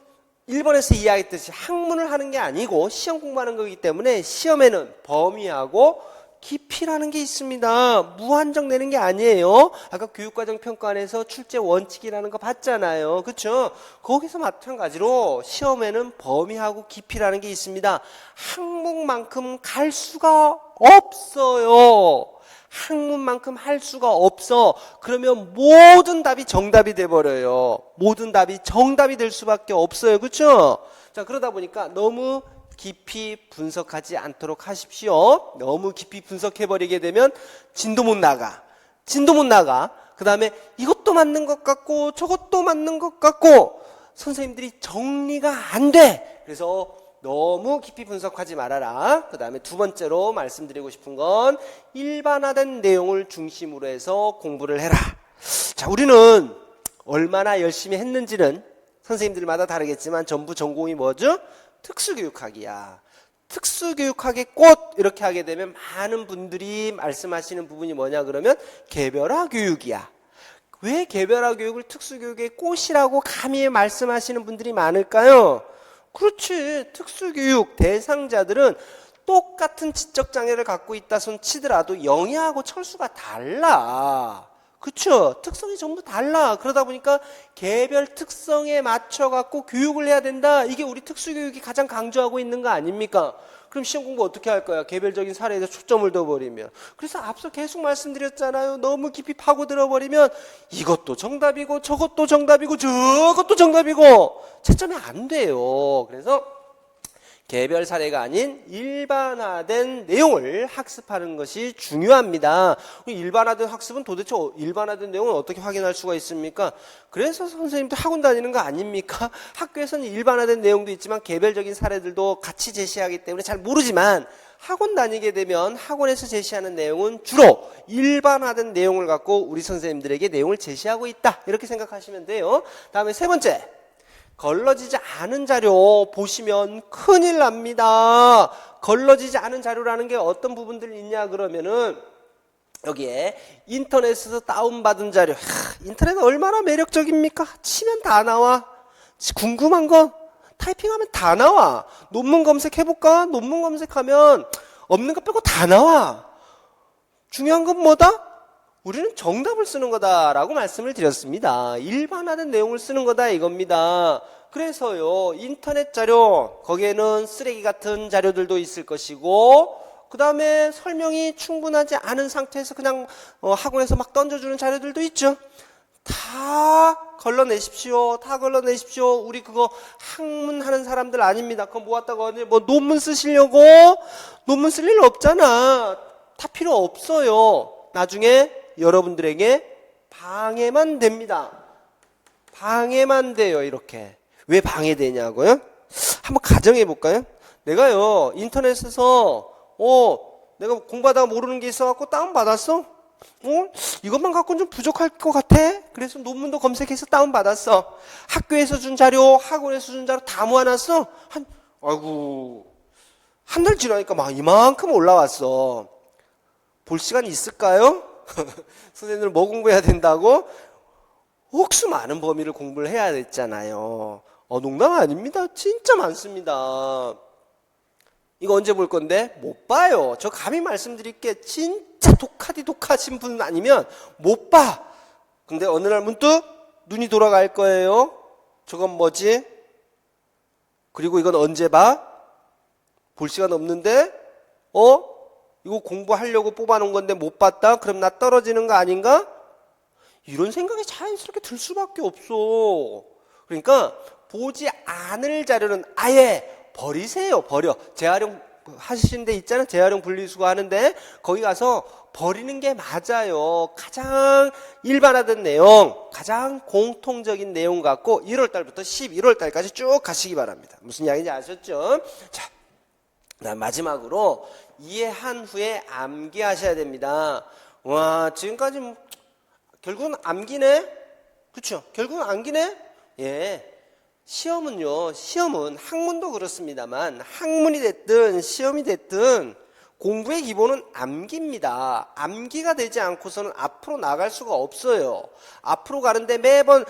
1번에서 이야기했듯이 학문을 하는 게 아니고 시험 공부하는 거기 때문에 시험에는 범위하고 깊이라는 게 있습니다. 무한정 내는 게 아니에요. 아까 교육과정 평가원에서 출제 원칙이라는 거 봤잖아요. 그렇죠? 거기서 마찬가지로 시험에는 범위하고 깊이라는 게 있습니다. 항목만큼 갈 수가 없어요. 학문만큼 할 수가 없어. 그러면 모든 답이 정답이 돼버려요. 모든 답이 정답이 될 수밖에 없어요. 그렇죠? 자, 그러다 보니까 너무 깊이 분석하지 않도록 하십시오. 너무 깊이 분석해버리게 되면 진도 못 나가. 그 다음에 이것도 맞는 것 같고 저것도 맞는 것 같고 선생님들이 정리가 안 돼. 그래서 너무 깊이 분석하지 말아라. 그 다음에 두 번째로 말씀드리고 싶은 건 일반화된 내용을 중심으로 해서 공부를 해라. 자, 우리는 얼마나 열심히 했는지는 선생님들마다 다르겠지만 전부 전공이 뭐죠? 특수교육학이야. 특수교육학의 꽃 이렇게 하게 되면 많은 분들이 말씀하시는 부분이 뭐냐 그러면 개별화 교육이야. 왜 개별화 교육을 특수교육의 꽃이라고 감히 말씀하시는 분들이 많을까요? 그렇지. 특수교육 대상자들은 똑같은 지적장애를 갖고 있다 손 치더라도 영희하고 철수가 달라. 그쵸? 특성이 전부 달라. 그러다 보니까 개별 특성에 맞춰갖고 교육을 해야 된다. 이게 우리 특수교육이 가장 강조하고 있는 거 아닙니까? 그럼 시험 공부 어떻게 할 거야? 개별적인 사례에 초점을 둬버리면. 그래서 앞서 계속 말씀드렸잖아요. 너무 깊이 파고들어 버리면 이것도 정답이고 저것도 정답이고 저것도 정답이고 채점이 안 돼요. 그래서 개별 사례가 아닌 일반화된 내용을 학습하는 것이 중요합니다. 일반화된 학습은 도대체 일반화된 내용을 어떻게 확인할 수가 있습니까? 그래서 선생님도 학원 다니는 거 아닙니까? 학교에서는 일반화된 내용도 있지만 개별적인 사례들도 같이 제시하기 때문에 잘 모르지만 학원 다니게 되면 학원에서 제시하는 내용은 주로 일반화된 내용을 갖고 우리 선생님들에게 내용을 제시하고 있다. 이렇게 생각하시면 돼요. 다음에 세 번째. 걸러지지 않은 자료 보시면 큰일 납니다. 걸러지지 않은 자료라는 게 어떤 부분들이 있냐 그러면은 여기에 인터넷에서 다운받은 자료. 인터넷 얼마나 매력적입니까? 치면 다 나와. 궁금한 거 타이핑하면 다 나와. 논문 검색해볼까? 논문 검색하면 없는 거 빼고 다 나와. 중요한 건 뭐다? 우리는 정답을 쓰는 거다라고 말씀을 드렸습니다. 일반화된 내용을 쓰는 거다 이겁니다. 그래서요, 인터넷 자료, 거기에는 쓰레기 같은 자료들도 있을 것이고, 그 다음에 설명이 충분하지 않은 상태에서 그냥 학원에서 막 던져주는 자료들도 있죠. 다 걸러내십시오. 우리 그거 학문하는 사람들 아닙니다. 그거 모았다가 어디 뭐 논문 쓰시려고? 논문 쓸 일 없잖아. 다 필요 없어요. 나중에 여러분들에게 방해만 됩니다. 방해만 돼요. 이렇게. 왜 방해되냐고요? 한번 가정해 볼까요? 내가요 인터넷에서 내가 공부하다가 모르는 게 있어갖고 다운받았어. 이것만 갖고는 좀 부족할 것 같아. 그래서 논문도 검색해서 다운받았어. 학교에서 준 자료, 학원에서 준 자료 다 모아놨어. 한 달 지나니까 막 이만큼 올라왔어. 볼 시간이 있을까요? 선생님들 뭐 공부해야 된다고? 억수 많은 범위를 공부를 해야 됐잖아요. 농담 아닙니다. 진짜 많습니다. 이거 언제 볼 건데? 못 봐요. 저 감히 말씀드릴게. 진짜 독하신 분 아니면 못 봐. 근데 어느 날 문득 눈이 돌아갈 거예요. 저건 뭐지? 그리고 이건 언제 봐? 볼 시간 없는데? 이거 공부하려고 뽑아놓은 건데 못 봤다? 그럼 나 떨어지는 거 아닌가? 이런 생각이 자연스럽게 들 수밖에 없어. 그러니까 보지 않을 자료는 아예 버리세요. 버려. 재활용 하시는 데 있잖아요. 재활용 분리수거 하는데 거기 가서 버리는 게 맞아요. 가장 일반화된 내용, 가장 공통적인 내용 갖고 1월 달부터 11월 달까지 쭉 가시기 바랍니다. 무슨 이야기인지 아셨죠? 자, 마지막으로 이해한 후에 암기하셔야 됩니다. 와, 지금까지 결국은 암기네? 그쵸? 결국은 암기네? 예. 시험은 학문도 그렇습니다만 학문이 됐든 시험이 됐든 공부의 기본은 암기입니다. 암기가 되지 않고서는 앞으로 나갈 수가 없어요. 앞으로 가는데 매번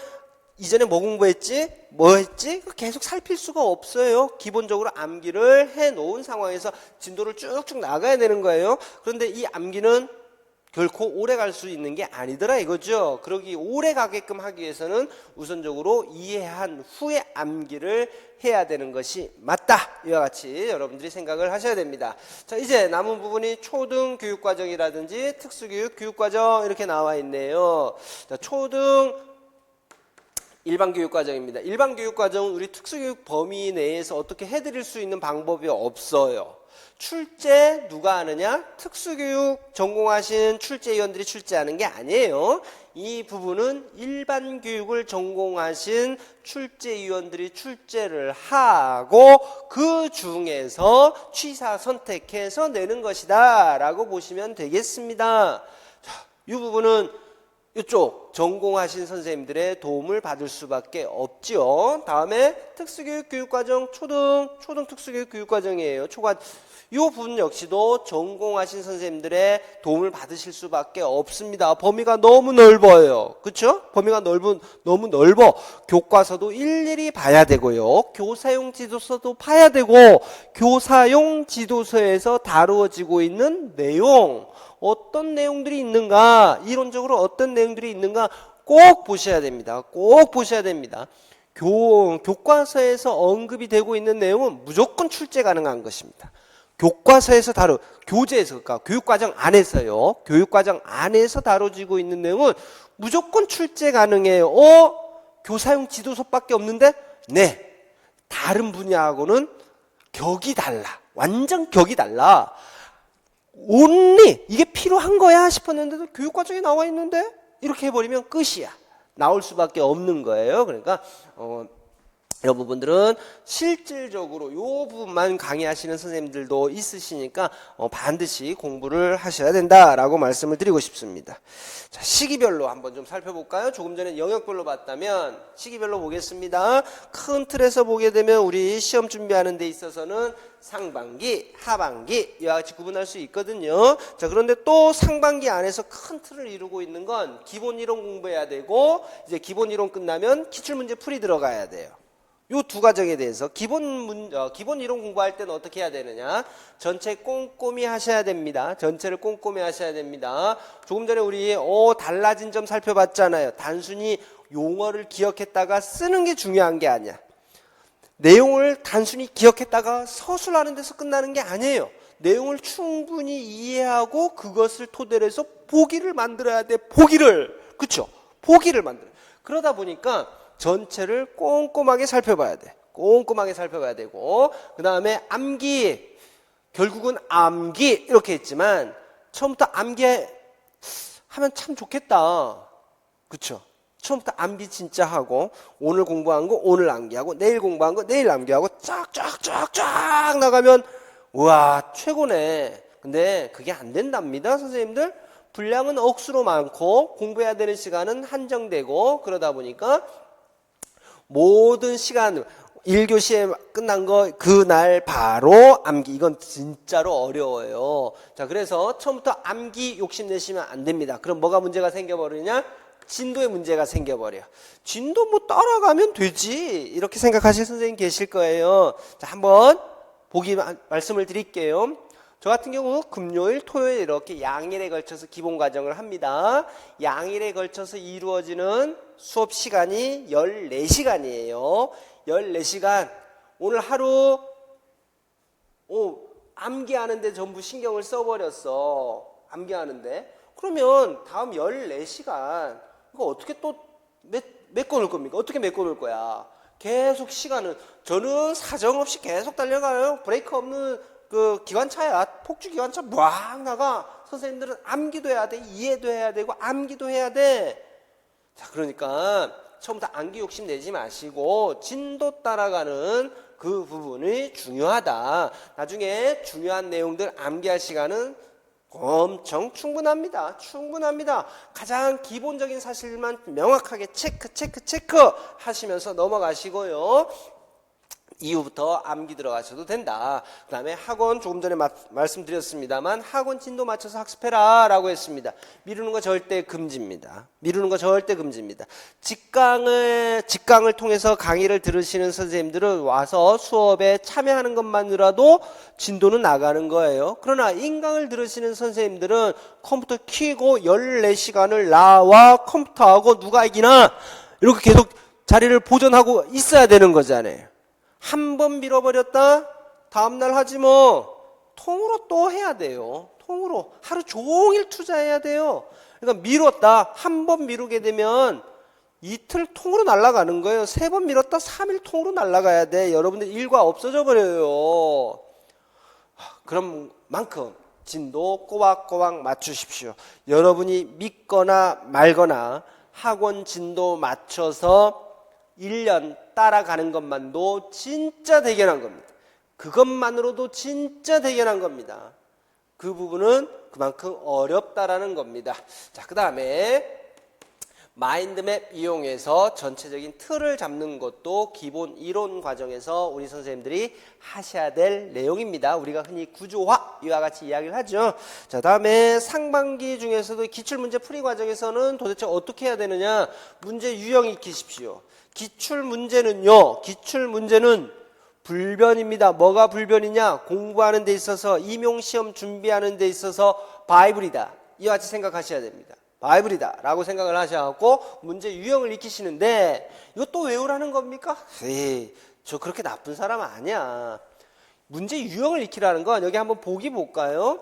이전에 뭐 공부했지? 뭐 했지? 계속 살필 수가 없어요. 기본적으로 암기를 해놓은 상황에서 진도를 쭉쭉 나가야 되는 거예요. 그런데 이 암기는 결코 오래 갈 수 있는 게 아니더라 이거죠. 그러기 오래 가게끔 하기 위해서는 우선적으로 이해한 후에 암기를 해야 되는 것이 맞다. 이와 같이 여러분들이 생각을 하셔야 됩니다. 자, 이제 남은 부분이 초등 교육과정이라든지 특수교육 교육과정 이렇게 나와 있네요. 자, 초등 일반교육과정입니다. 일반교육과정은 우리 특수교육 범위 내에서 어떻게 해드릴 수 있는 방법이 없어요. 출제 누가 하느냐? 특수교육 전공하신 출제위원들이 출제하는 게 아니에요. 이 부분은 일반 교육을 전공하신 출제위원들이 출제를 하고 그 중에서 취사 선택해서 내는 것이다 라고 보시면 되겠습니다. 자, 이 부분은 이쪽 전공하신 선생님들의 도움을 받을 수밖에 없죠. 다음에 특수교육 교육과정 초등 특수교육 교육과정이에요. 이 부분 역시도 전공하신 선생님들의 도움을 받으실 수밖에 없습니다. 범위가 너무 넓어요. 그렇죠? 범위가 너무 넓어. 교과서도 일일이 봐야 되고요. 교사용 지도서도 봐야 되고 교사용 지도서에서 다루어지고 있는 내용 어떤 내용들이 있는가 이론적으로 어떤 내용들이 있는가 꼭 보셔야 됩니다. 꼭 보셔야 됩니다. 교과서에서 언급이 되고 있는 내용은 무조건 출제 가능한 것입니다. 교과서에서 교재에서, 그러니까 교육과정 안에서요. 교육과정 안에서 다뤄지고 있는 내용은 무조건 출제 가능해요. 교사용 지도서밖에 없는데? 네. 다른 분야하고는 격이 달라. 완전 격이 달라. only 이게 필요한 거야 싶었는데도 교육과정에 나와 있는데? 이렇게 해버리면 끝이야. 나올 수밖에 없는 거예요. 그러니까 이런 부분들은 실질적으로 이 부분만 강의하시는 선생님들도 있으시니까 반드시 공부를 하셔야 된다라고 말씀을 드리고 싶습니다. 자, 시기별로 한번 좀 살펴볼까요? 조금 전에 영역별로 봤다면 시기별로 보겠습니다. 큰 틀에서 보게 되면 우리 시험 준비하는 데 있어서는 상반기, 하반기 이와 같이 구분할 수 있거든요. 자, 그런데 또 상반기 안에서 큰 틀을 이루고 있는 건 기본 이론 공부해야 되고 이제 기본 이론 끝나면 기출문제 풀이 들어가야 돼요. 요 두 과정에 대해서 기본 이론 공부할 때는 어떻게 해야 되느냐? 전체 꼼꼼히 하셔야 됩니다. 전체를 꼼꼼히 하셔야 됩니다. 조금 전에 우리 달라진 점 살펴봤잖아요. 단순히 용어를 기억했다가 쓰는 게 중요한 게 아니야. 내용을 단순히 기억했다가 서술하는 데서 끝나는 게 아니에요. 내용을 충분히 이해하고 그것을 토대로 해서 보기를 만들어야 돼. 보기를. 그쵸? 보기를 만들어. 그러다 보니까 전체를 꼼꼼하게 살펴봐야 돼. 꼼꼼하게 살펴봐야 되고 그 다음에 암기. 결국은 암기 이렇게 했지만 처음부터 암기하면 참 좋겠다. 그쵸? 처음부터 암기 진짜 하고 오늘 공부한 거 오늘 암기하고 내일 공부한 거 내일 암기하고 쫙쫙쫙쫙 나가면 우와 최고네. 근데 그게 안 된답니다 선생님들. 분량은 억수로 많고 공부해야 되는 시간은 한정되고 그러다 보니까 모든 시간 1교시에 끝난 거 그날 바로 암기 이건 진짜로 어려워요. 자 그래서 처음부터 암기 욕심내시면 안 됩니다. 그럼 뭐가 문제가 생겨버리냐? 진도에 문제가 생겨버려. 진도 뭐 따라가면 되지 이렇게 생각하실 선생님 계실 거예요. 자, 한번 말씀을 드릴게요. 저 같은 경우 금요일, 토요일 이렇게 양일에 걸쳐서 기본 과정을 합니다. 양일에 걸쳐서 이루어지는 수업 시간이 14시간이에요. 14시간. 오늘 하루 암기하는데 전부 신경을 써버렸어. 암기하는데. 그러면 다음 14시간 이거 어떻게 또 메꿔놓을 겁니까? 어떻게 메꿔놓을 거야? 계속 시간은 저는 사정없이 계속 달려가요. 브레이크 없는 그 기관차야. 폭주 기관차 막 나가. 선생님들은 암기도 해야 돼. 이해도 해야 되고 암기도 해야 돼. 자, 그러니까 처음부터 암기 욕심 내지 마시고 진도 따라가는 그 부분이 중요하다. 나중에 중요한 내용들 암기할 시간은 엄청 충분합니다. 가장 기본적인 사실만 명확하게 체크 하시면서 넘어가시고요. 이후부터 암기 들어가셔도 된다. 그 다음에 학원 조금 전에 말씀드렸습니다만 학원 진도 맞춰서 학습해라 라고 했습니다. 미루는 거 절대 금지입니다. 직강을 통해서 강의를 들으시는 선생님들은 와서 수업에 참여하는 것만으로도 진도는 나가는 거예요. 그러나 인강을 들으시는 선생님들은 컴퓨터 켜고 14시간을 나와 컴퓨터하고 누가 이기나 이렇게 계속 자리를 보존하고 있어야 되는 거잖아요. 한 번 밀어버렸다 다음날 하지 뭐. 통으로 또 해야 돼요. 통으로 하루 종일 투자해야 돼요. 그러니까 미뤘다 한 번 미루게 되면 이틀 통으로 날아가는 거예요. 3번 밀었다 3일 통으로 날아가야 돼. 여러분들 일과 없어져 버려요. 그런 만큼 진도 꼬박꼬박 맞추십시오. 여러분이 믿거나 말거나 학원 진도 맞춰서 1년 따라가는 것만도 진짜 대견한 겁니다. 그것만으로도 진짜 대견한 겁니다. 그 부분은 그만큼 어렵다라는 겁니다. 자, 그 다음에 마인드맵 이용해서 전체적인 틀을 잡는 것도 기본 이론 과정에서 우리 선생님들이 하셔야 될 내용입니다. 우리가 흔히 구조화 이와 같이 이야기를 하죠. 자, 다음에 상반기 중에서도 기출문제 풀이 과정에서는 도대체 어떻게 해야 되느냐. 문제 유형 익히십시오. 기출문제는 불변입니다. 뭐가 불변이냐? 공부하는 데 있어서 임용시험 준비하는 데 있어서 바이블이다. 이와 같이 생각하셔야 됩니다. 바이블이다 라고 생각을 하셔갖고 문제 유형을 익히시는데 이것도 외우라는 겁니까? 에이, 저 그렇게 나쁜 사람 아니야. 문제 유형을 익히라는 건 여기 한번 보기 볼까요?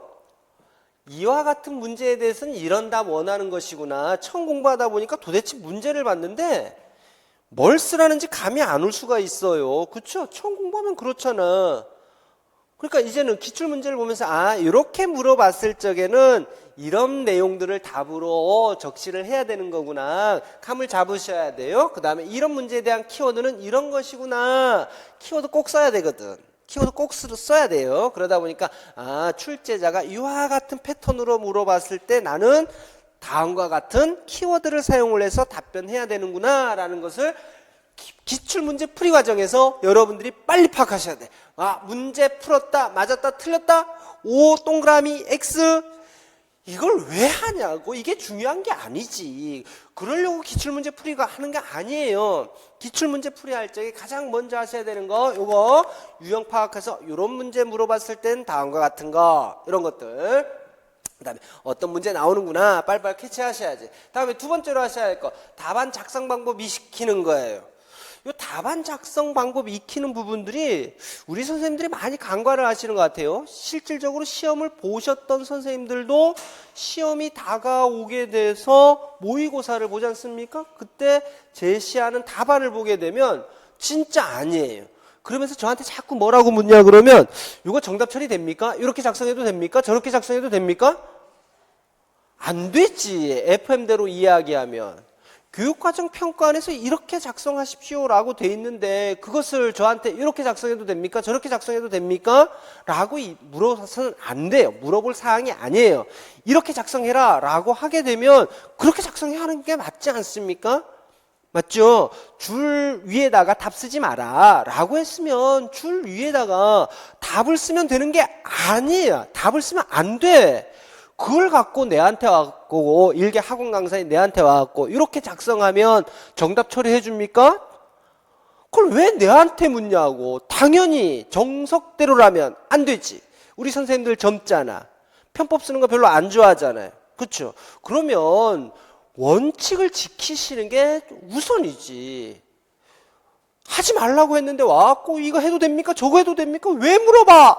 이와 같은 문제에 대해서는 이런 답 원하는 것이구나. 처음 공부하다 보니까 도대체 문제를 봤는데 뭘 쓰라는지 감이 안 올 수가 있어요. 그렇죠? 처음 공부하면 그렇잖아. 그러니까 이제는 기출문제를 보면서 이렇게 물어봤을 적에는 이런 내용들을 답으로 적시를 해야 되는 거구나. 감을 잡으셔야 돼요. 그 다음에 이런 문제에 대한 키워드는 이런 것이구나. 키워드 꼭 써야 되거든. 키워드 꼭 써야 돼요. 그러다 보니까 출제자가 이와 같은 패턴으로 물어봤을 때 나는 다음과 같은 키워드를 사용을 해서 답변해야 되는구나 라는 것을 기출문제 풀이 과정에서 여러분들이 빨리 파악하셔야 돼. 문제 풀었다 맞았다 틀렸다 O 동그라미 X 이걸 왜 하냐고. 이게 중요한 게 아니지. 그러려고 기출문제 풀이가 하는 게 아니에요. 기출문제 풀이 할 적에 가장 먼저 하셔야 되는 거 요거 유형 파악해서 이런 문제 물어봤을 땐 다음과 같은 거 이런 것들. 그 다음에 어떤 문제 나오는구나 빨리빨리 캐치하셔야지. 다음에 두 번째로 하셔야 할 거 답안 작성 방법 익히는 거예요. 이 답안 작성 방법 익히는 부분들이 우리 선생님들이 많이 간과를 하시는 것 같아요. 실질적으로 시험을 보셨던 선생님들도 시험이 다가오게 돼서 모의고사를 보지 않습니까? 그때 제시하는 답안을 보게 되면 진짜 아니에요. 그러면서 저한테 자꾸 뭐라고 묻냐 그러면 이거 정답 처리됩니까? 이렇게 작성해도 됩니까? 저렇게 작성해도 됩니까? 안 되지. FM대로 이야기하면. 교육과정 평가안에서 이렇게 작성하십시오 라고 돼 있는데 그것을 저한테 이렇게 작성해도 됩니까? 저렇게 작성해도 됩니까? 라고 물어서는 안 돼요. 물어볼 사항이 아니에요. 이렇게 작성해라 라고 하게 되면 그렇게 작성해야 하는 게 맞지 않습니까? 맞죠? 줄 위에다가 답 쓰지 마라 라고 했으면 줄 위에다가 답을 쓰면 되는 게 아니에요. 답을 쓰면 안 돼. 그걸 갖고 내한테 거고 일개 학원 강사인 내한테 와갖고 이렇게 작성하면 정답 처리해 줍니까? 그걸 왜 내한테 묻냐고. 당연히 정석대로라면 안 되지. 우리 선생님들 젊잖아. 편법 쓰는 거 별로 안 좋아하잖아요. 그렇죠? 그러면 원칙을 지키시는 게 우선이지. 하지 말라고 했는데 와갖고 이거 해도 됩니까? 저거 해도 됩니까? 왜 물어봐?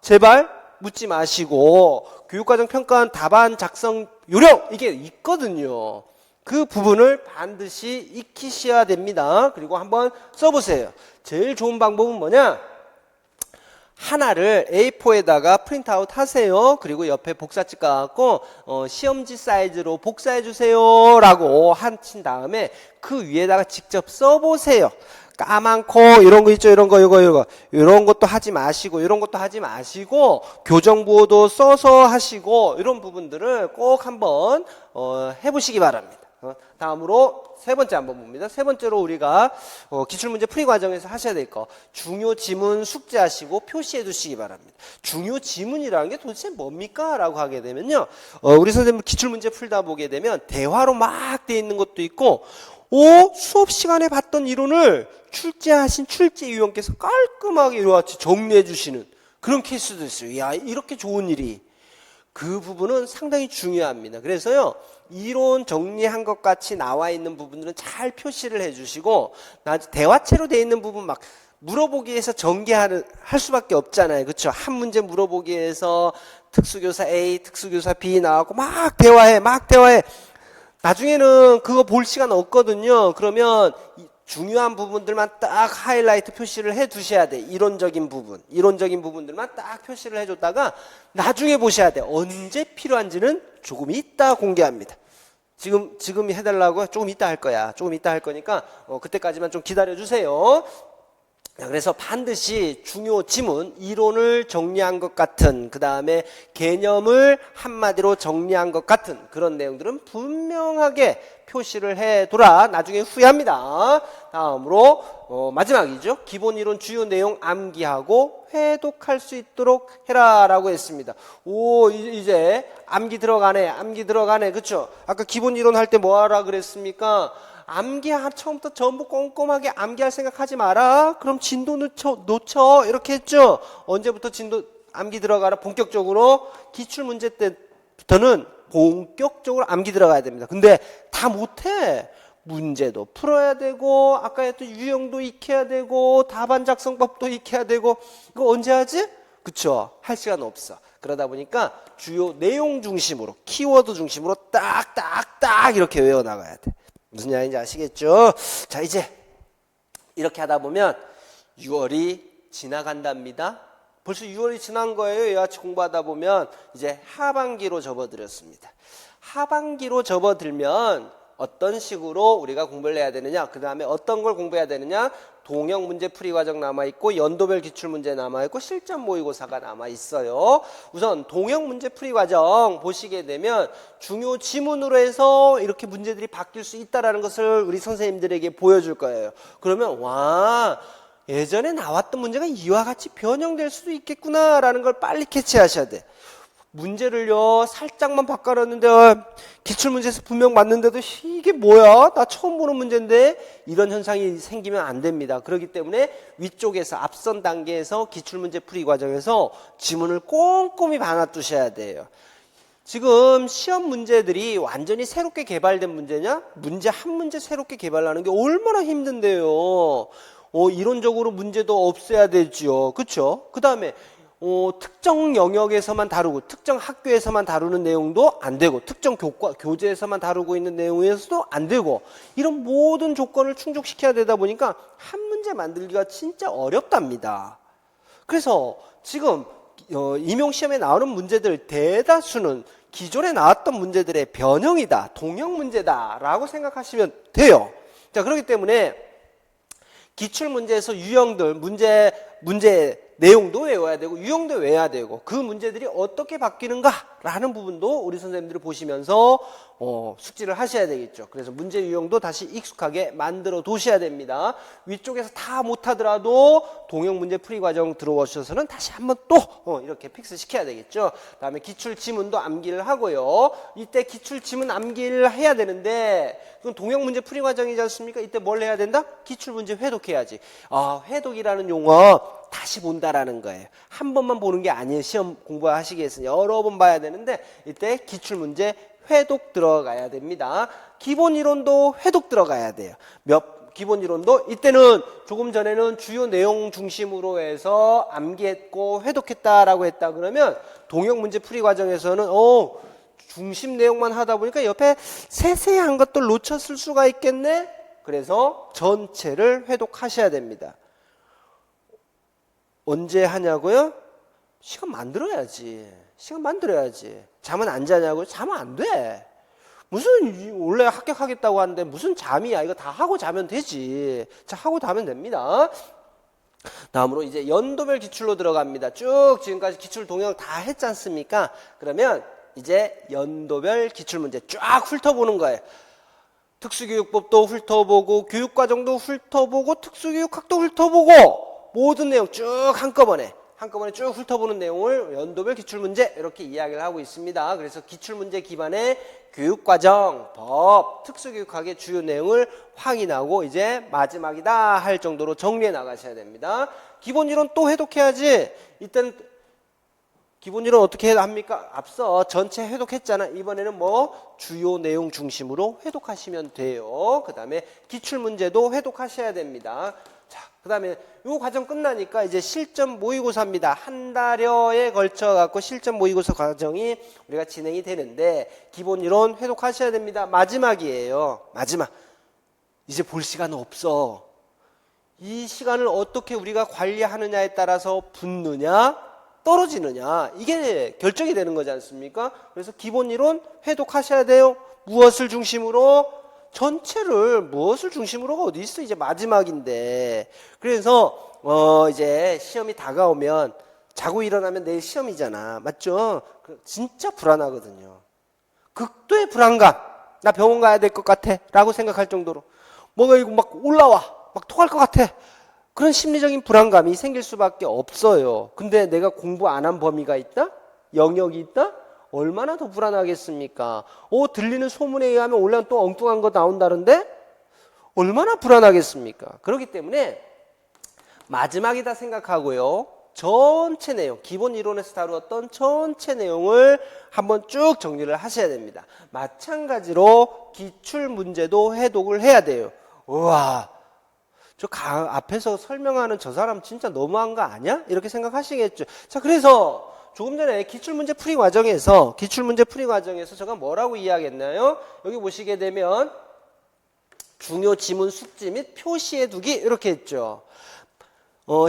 제발 묻지 마시고 교육과정 평가원 답안 작성 요령 이게 있거든요. 그 부분을 반드시 익히셔야 됩니다. 그리고 한번 써보세요. 제일 좋은 방법은 뭐냐? 하나를 A4에다가 프린트아웃 하세요. 그리고 옆에 복사찍 가갖고 시험지 사이즈로 복사해 주세요 라고 하신 다음에 그 위에다가 직접 써보세요. 까만 코 이런 거 있죠. 이런 것도 하지 마시고 이런 것도 하지 마시고 교정부호도 써서 하시고 이런 부분들을 꼭 한번 해보시기 바랍니다. 다음으로 세 번째 한번 봅니다. 세 번째로 우리가 기출문제 풀이 과정에서 하셔야 될 거 중요 지문 숙제하시고 표시해 두시기 바랍니다. 중요 지문이라는 게 도대체 뭡니까? 라고 하게 되면요, 우리 선생님 기출문제 풀다 보게 되면 대화로 막 돼 있는 것도 있고 수업 시간에 봤던 이론을 출제하신 출제위원께서 깔끔하게 이렇게 정리해 주시는 그런 케이스도 있어요. 야, 이렇게 좋은 일이. 그 부분은 상당히 중요합니다. 그래서요, 이론 정리한 것 같이 나와 있는 부분들은 잘 표시를 해주시고, 대화체로 돼 있는 부분 막 물어보기에서 전개할 수밖에 없잖아요. 그렇죠? 한 문제 물어보기에서 특수교사 A, 특수교사 B 나와고 막 대화해. 나중에는 그거 볼 시간 없거든요. 그러면 중요한 부분들만 딱 하이라이트 표시를 해 두셔야 돼. 이론적인 부분들만 딱 표시를 해줬다가 나중에 보셔야 돼. 언제 필요한지는 조금 이따 공개합니다. 지금 해달라고 조금 이따 할 거야. 조금 이따 할 거니까 그때까지만 좀 기다려 주세요. 그래서 반드시 중요 지문, 이론을 정리한 것 같은, 그 다음에 개념을 한마디로 정리한 것 같은 그런 내용들은 분명하게 표시를 해둬라. 나중에 후회합니다. 다음으로 마지막이죠. 기본 이론 주요 내용 암기하고 회독할 수 있도록 해라 라고 했습니다. 이제 암기 들어가네. 그쵸? 아까 기본 이론 할 때 뭐 하라 그랬습니까? 처음부터 전부 꼼꼼하게 암기할 생각하지 마라. 그럼 진도 놓쳐. 이렇게 했죠. 언제부터 진도 암기 들어가라? 본격적으로 기출문제 때부터는 본격적으로 암기 들어가야 됩니다. 근데 다 못해. 문제도 풀어야 되고 아까 했던 유형도 익혀야 되고 답안 작성법도 익혀야 되고 이거 언제 하지? 그쵸? 할 시간 없어. 그러다 보니까 주요 내용 중심으로 키워드 중심으로 딱딱딱 이렇게 외워나가야 돼. 무슨 이야기인지 아시겠죠? 자, 이제 이렇게 하다 보면 6월이 지나간답니다. 벌써 6월이 지난 거예요. 여하치 공부하다 보면 이제 하반기로 접어들었습니다. 하반기로 접어들면 어떤 식으로 우리가 공부를 해야 되느냐, 그 다음에 어떤 걸 공부해야 되느냐, 동형 문제 풀이 과정 남아있고 연도별 기출문제 남아있고 실전 모의고사가 남아있어요. 우선 동형 문제 풀이 과정 보시게 되면 중요 지문으로 해서 이렇게 문제들이 바뀔 수 있다는 것을 우리 선생님들에게 보여줄 거예요. 그러면 예전에 나왔던 문제가 이와 같이 변형될 수도 있겠구나라는 걸 빨리 캐치하셔야 돼. 문제를요 살짝만 바꿔놨는데 기출문제에서 분명 맞는데도 이게 뭐야? 나 처음 보는 문제인데 이런 현상이 생기면 안 됩니다. 그렇기 때문에 위쪽에서 앞선 단계에서 기출문제 풀이 과정에서 지문을 꼼꼼히 봐놔두셔야 돼요. 지금 시험 문제들이 완전히 새롭게 개발된 문제냐? 한 문제 새롭게 개발하는 게 얼마나 힘든데요. 이론적으로 문제도 없애야 되죠. 그렇죠? 그 다음에 특정 영역에서만 다루고 특정 학교에서만 다루는 내용도 안 되고 특정 교재에서만 다루고 있는 내용에서도 안 되고 이런 모든 조건을 충족시켜야 되다 보니까 한 문제 만들기가 진짜 어렵답니다. 그래서 지금 임용시험에 나오는 문제들 대다수는 기존에 나왔던 문제들의 변형이다, 동형 문제다 라고 생각하시면 돼요. 자, 그렇기 때문에 기출문제에서 유형들, 문제 내용도 외워야 되고 유형도 외워야 되고 그 문제들이 어떻게 바뀌는가라는 부분도 우리 선생님들이 보시면서 숙지를 하셔야 되겠죠. 그래서 문제 유형도 다시 익숙하게 만들어 두셔야 됩니다. 위쪽에서 다 못하더라도 동형 문제 풀이 과정 들어오셔서는 다시 한번 또 이렇게 픽스 시켜야 되겠죠. 다음에 기출 지문도 암기를 하고요. 이때 기출 지문 암기를 해야 되는데 그건 동형 문제 풀이 과정이지 않습니까? 이때 뭘 해야 된다? 기출 문제 회독해야지. 회독이라는 용어 다시 본다라는 거예요. 한 번만 보는 게 아니에요. 시험 공부하시기 위해서는 여러 번 봐야 되는데 이때 기출문제 회독 들어가야 됩니다. 기본이론도 회독 들어가야 돼요. 기본이론도 이때는 조금 전에는 주요 내용 중심으로 해서 암기했고 회독했다라고 했다 그러면 동형 문제 풀이 과정에서는 중심 내용만 하다 보니까 옆에 세세한 것들 놓쳤을 수가 있겠네. 그래서 전체를 회독하셔야 됩니다. 언제 하냐고요? 시간 만들어야지. 잠은 안 자냐고요? 자면 안 돼. 무슨 원래 합격하겠다고 하는데 무슨 잠이야. 이거 다 하고 자면 되지. 자, 하고 자면 됩니다. 다음으로 이제 연도별 기출로 들어갑니다. 쭉 지금까지 기출 동영 다 했지 않습니까? 그러면 이제 연도별 기출 문제 쫙 훑어보는 거예요. 특수교육법도 훑어보고 교육과정도 훑어보고 특수교육학도 훑어보고 모든 내용 쭉 한꺼번에 쭉 훑어보는 내용을 연도별 기출문제 이렇게 이야기를 하고 있습니다. 그래서 기출문제 기반의 교육과정, 법, 특수교육학의 주요 내용을 확인하고 이제 마지막이다 할 정도로 정리해 나가셔야 됩니다. 기본이론 또 해독해야지. 이때는 기본이론 어떻게 합니까? 앞서 전체 해독했잖아. 이번에는 주요 내용 중심으로 해독하시면 돼요. 그 다음에 기출문제도 해독하셔야 됩니다. 자, 그 다음에 이 과정 끝나니까 이제 실전 모의고사입니다. 한 달여에 걸쳐 갖고 실전 모의고사 과정이 우리가 진행이 되는데 기본이론 회독하셔야 됩니다. 마지막이에요. 마지막. 이제 볼 시간 없어. 이 시간을 어떻게 우리가 관리하느냐에 따라서 붙느냐 떨어지느냐 이게 결정이 되는 거지 않습니까? 그래서 기본이론 회독하셔야 돼요. 무엇을 중심으로? 전체를 무엇을 중심으로가 어디 있어? 이제 마지막인데. 그래서 이제 시험이 다가오면 자고 일어나면 내일 시험이잖아. 맞죠? 진짜 불안하거든요. 극도의 불안감. 나 병원 가야 될 것 같아 라고 생각할 정도로 뭔가 이거 막 올라와. 막 토할 것 같아. 그런 심리적인 불안감이 생길 수밖에 없어요. 근데 내가 공부 안 한 범위가 있다? 영역이 있다? 얼마나 더 불안하겠습니까? 들리는 소문에 의하면 원래 또 엉뚱한 거 나온다는데 얼마나 불안하겠습니까? 그렇기 때문에 마지막이다 생각하고요. 전체 내용, 기본 이론에서 다루었던 전체 내용을 한번 쭉 정리를 하셔야 됩니다. 마찬가지로 기출 문제도 해독을 해야 돼요. 우와, 앞에서 설명하는 저 사람 진짜 너무한 거 아니야? 이렇게 생각하시겠죠. 자, 그래서 조금 전에 기출문제 풀이 과정에서 제가 뭐라고 이야기했나요? 여기 보시게 되면 중요 지문 숙지 및 표시해 두기 이렇게 했죠.